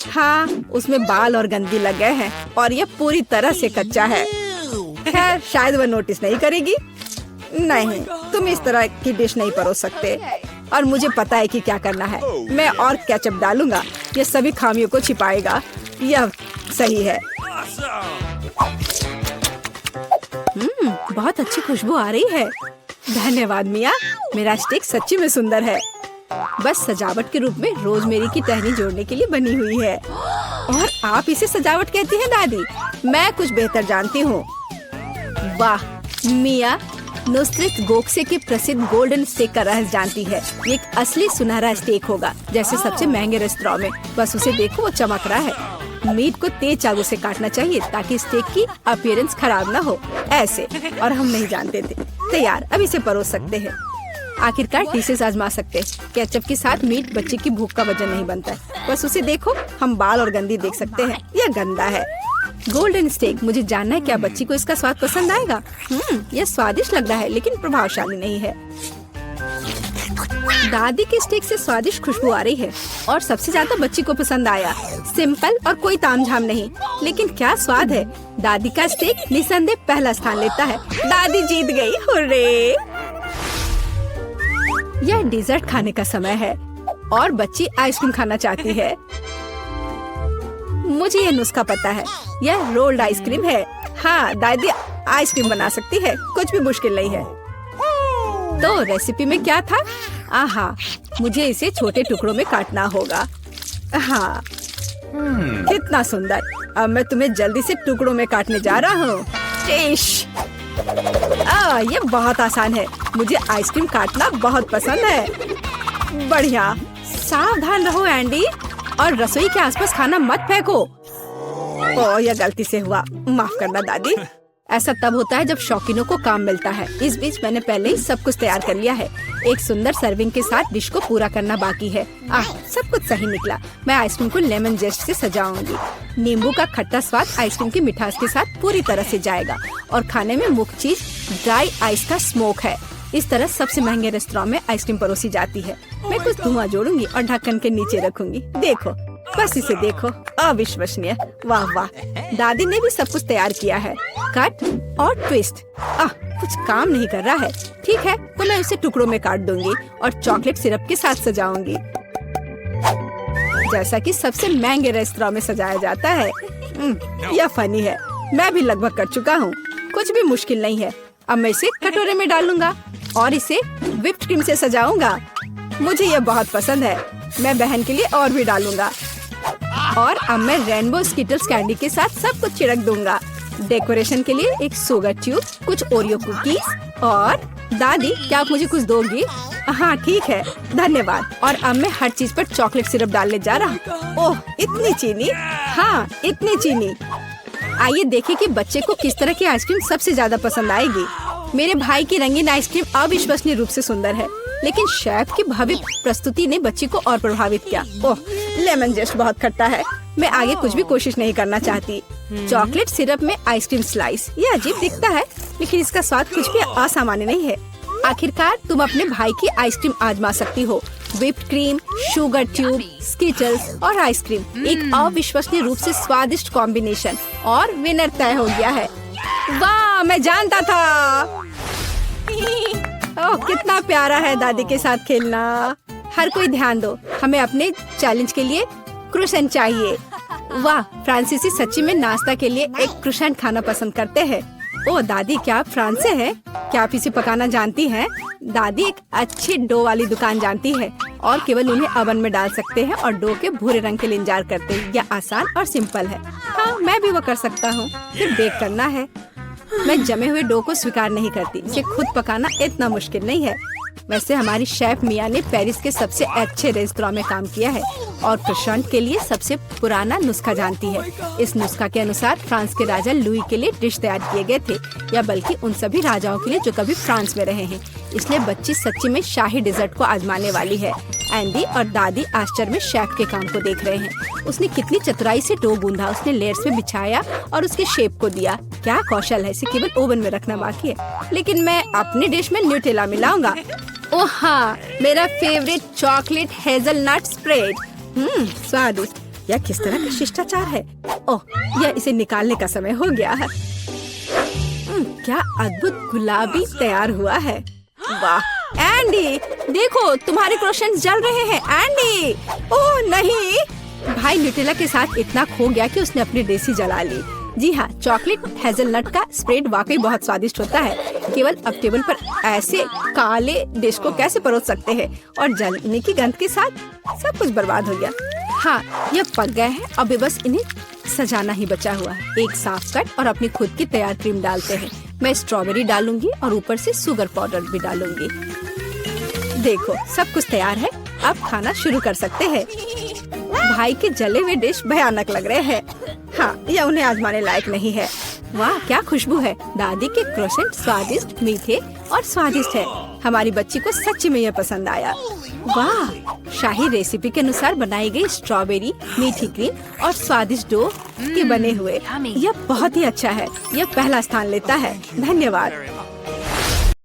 हाँ, उसमें बाल और गंदगी लग गए हैं और ये पूरी तरह से कच्चा है। खैर, शायद वह नोटिस नहीं करेगी। नहीं, तुम इस तरह की डिश नहीं परोस सकते। और मुझे पता है कि क्या करना है। मैं और केचप डालूंगा। ये सभी खामियों को छिपाएगा। यह सही है। बहुत अच्छी खुशबू आ रही है। धन्यवाद मिया, मेरा स्टेक सच्ची में सुंदर है। बस सजावट के रूप में रोजमेरी की टहनी जोड़ने के लिए बनी हुई है। और आप इसे सजावट कहती हैं दादी? मैं कुछ बेहतर जानती हूँ। वाह, मिया नुसरत गोखसे के प्रसिद्ध गोल्डन स्टेक का रहस्य जानती है। ये एक असली सुनहरा स्टेक होगा, जैसे सबसे महंगे रेस्तरां में। बस उसे देखो, वो चमक रहा है। मीट को तेज चाकू से काटना चाहिए ताकि स्टेक की अपीयरेंस खराब ना हो। ऐसे, और हम नहीं जानते थे। तैयार, अब इसे परोस सकते हैं। आखिरकार डिशेस आजमा सकते हैं। केचप के साथ मीट बच्चे की भूख का वजन नहीं बनता है। बस उसे देखो, हम बाल और गंदी देख सकते हैं। यह गंदा है। गोल्डन स्टेक, मुझे जानना है क्या बच्ची को इसका स्वाद पसंद आएगा। यह स्वादिष्ट लग रहा है लेकिन प्रभावशाली नहीं है। दादी के स्टेक से स्वादिष्ट खुशबू आ रही है और सबसे ज्यादा बच्ची को पसंद आया। सिंपल और कोई तामझाम नहीं, लेकिन क्या स्वाद है। दादी का स्टेक निसंदेह पहला स्थान लेता है। दादी जीत गई, हुर्रे। यह डिजर्ट खाने का समय है और बच्ची आइसक्रीम खाना चाहती है। मुझे यह नुस्खा पता है। यह रोल्ड आइसक्रीम है। हाँ, दादी आइसक्रीम बना सकती है। कुछ भी मुश्किल नहीं है। तो रेसिपी में क्या था? आहा, मुझे इसे छोटे टुकड़ों में काटना होगा। हाँ, कितना सुंदर। अब मैं तुम्हें जल्दी से टुकड़ों में काटने जा रहा हूँ। ये बहुत आसान है। मुझे आइसक्रीम काटना बहुत पसंद है। बढ़िया। सावधान रहो एंडी, और रसोई के आसपास खाना मत फेंको। यह गलती से हुआ, माफ करना दादी। ऐसा तब होता है जब शौकीनों को काम मिलता है। इस बीच मैंने पहले ही सब कुछ तैयार कर लिया है। एक सुंदर सर्विंग के साथ डिश को पूरा करना बाकी है। सब कुछ सही निकला। मैं आइसक्रीम को लेमन जेस्ट से सजाऊंगी। नींबू का खट्टा स्वाद आइसक्रीम की मिठास के साथ पूरी तरह से जाएगा और खाने में मुख्य चीज ड्राई आइस का स्मोक है। इस तरह सबसे महंगे रेस्तरां में आइसक्रीम परोसी जाती है। मैं कुछ धुआं जोड़ूंगी और ढक्कन के नीचे रखूंगी। देखो, बस इसे देखो, अविश्वसनीय। वाह वाह, दादी ने भी सब कुछ तैयार किया है। कट और ट्विस्ट। कुछ काम नहीं कर रहा है। ठीक है, तो मैं उसे टुकड़ों में काट दूंगी और चॉकलेट सिरप के साथ सजाऊंगी, जैसा कि सबसे महंगे रेस्तरां में सजाया जाता है। यह फनी है। मैं भी लगभग कर चुका हूँ। कुछ भी मुश्किल नहीं है। अब मैं इसे कटोरे में डालूंगा और इसे व्हिप्ड क्रीम से सजाऊंगा। मुझे यह बहुत पसंद है। मैं बहन के लिए और भी डालूंगा। और अब मैं रेनबो स्किटल्स कैंडी के साथ सब कुछ छिड़क दूंगा। डेकोरेशन के लिए एक शुगर ट्यूब, कुछ ओरियो कुकीज और दादी, क्या आप मुझे कुछ दोगी? हाँ ठीक है, धन्यवाद। और अब मैं हर चीज पर चॉकलेट सिरप डालने जा रहा हूँ। ओह, इतनी चीनी? हाँ, इतनी चीनी। आइए देखें कि बच्चे को किस तरह की आइसक्रीम सबसे ज्यादा पसंद आएगी। मेरे भाई की रंगीन आइसक्रीम अविश्वसनीय रूप से सुंदर है, लेकिन शेफ की भव्य प्रस्तुति ने बच्ची को और प्रभावित किया। ओह, लेमन जेस्ट बहुत खट्टा है। मैं आगे कुछ भी कोशिश नहीं करना चाहती। चॉकलेट सिरप में आइसक्रीम स्लाइस, ये अजीब दिखता है, लेकिन इसका स्वाद कुछ भी असामान्य नहीं है। आखिरकार तुम अपने भाई की आइसक्रीम आजमा सकती हो। Whipped cream, sugar tube, Skittles और आइसक्रीम, एक अविश्वसनीय रूप से स्वादिष्ट कॉम्बिनेशन। और विनर तय हो गया है। वाह, मैं जानता था। ओह, कितना प्यारा है दादी के साथ खेलना। हर कोई ध्यान दो, हमें अपने चैलेंज के लिए क्रोसेंट चाहिए। वाह, फ्रांसीसी सच्ची में नाश्ता के लिए एक क्रोसेंट खाना पसंद करते हैं। ओह दादी, क्या आप फ्रांस से हैं? क्या आप इसे पकाना जानती हैं? दादी एक अच्छी डो वाली दुकान जानती है और केवल उन्हें ओवन में डाल सकते हैं और डो के भूरे रंग के लिए इंतजार करते हैं। यह आसान और सिंपल है। हाँ, मैं भी वो कर सकता हूँ। सिर्फ बेक करना है। मैं जमे हुए डो को स्वीकार नहीं करती। इसे खुद पकाना इतना मुश्किल नहीं है। वैसे हमारी शेफ मिया ने पेरिस के सबसे अच्छे रेस्तरां में काम किया है और क्रोसेंट के लिए सबसे पुराना नुस्खा जानती है। इस नुस्खा के अनुसार फ्रांस के राजा लुई के लिए डिश तैयार किए गए थे, या बल्कि उन सभी राजाओं के लिए जो कभी फ्रांस में रहे हैं। इसलिए बच्ची सच्ची में शाही डिजर्ट को आजमाने वाली है। एंडी और दादी आश्चर्य में शेफ के काम को देख रहे हैं। उसने कितनी चतुराई से डो गूंधा, उसने लेयर्स में बिछाया और उसके शेप को दिया। क्या कौशल है, इसे केवल ओवन में रखना बाकी है। लेकिन मैं अपनी डिश में न्यूटेला मिलाऊंगा। ओह हाँ, मेरा फेवरेट चॉकलेट हेजलनट स्प्रेड। स्वादिष्ट। यह किस तरह का शिष्टाचार है। ओह, यह इसे निकालने का समय हो गया है। क्या अद्भुत गुलाबी तैयार हुआ है। वाह एंडी, देखो तुम्हारे क्रोसेंट्स जल रहे हैं। एंडी, ओह नहीं। भाई न्यूटेला के साथ इतना खो गया कि उसने अपनी डिश ही जला ली। जी हाँ, चॉकलेट हेजलनट का स्प्रेड वाकई बहुत स्वादिष्ट होता है। केवल अब टेबल पर ऐसे काले डिश को कैसे परोस सकते हैं। और जलने की गंध के साथ सब कुछ बर्बाद हो गया। हाँ, यह पक गए हैं। अब बस इन्हें सजाना ही बचा हुआ है। एक साफ कट और अपनी खुद की तैयार क्रीम डालते हैं। मैं स्ट्रॉबेरी डालूंगी और ऊपर से शुगर पाउडर भी डालूंगी। देखो, सब कुछ तैयार है। अब खाना शुरू कर सकते हैं। भाई के जले हुए डिश भयानक लग रहे हैं। हाँ, यह उन्हें आजमाने लायक नहीं है। वाह, क्या खुशबू है। दादी के क्रोसेंट स्वादिष्ट, मीठे और स्वादिष्ट है। हमारी बच्ची को सच्ची में यह पसंद आया। वाह, शाही रेसिपी के अनुसार बनाई गई स्ट्रॉबेरी, मीठी क्रीम और स्वादिष्ट डो के बने हुए। यह बहुत ही अच्छा है। यह पहला स्थान लेता है। धन्यवाद।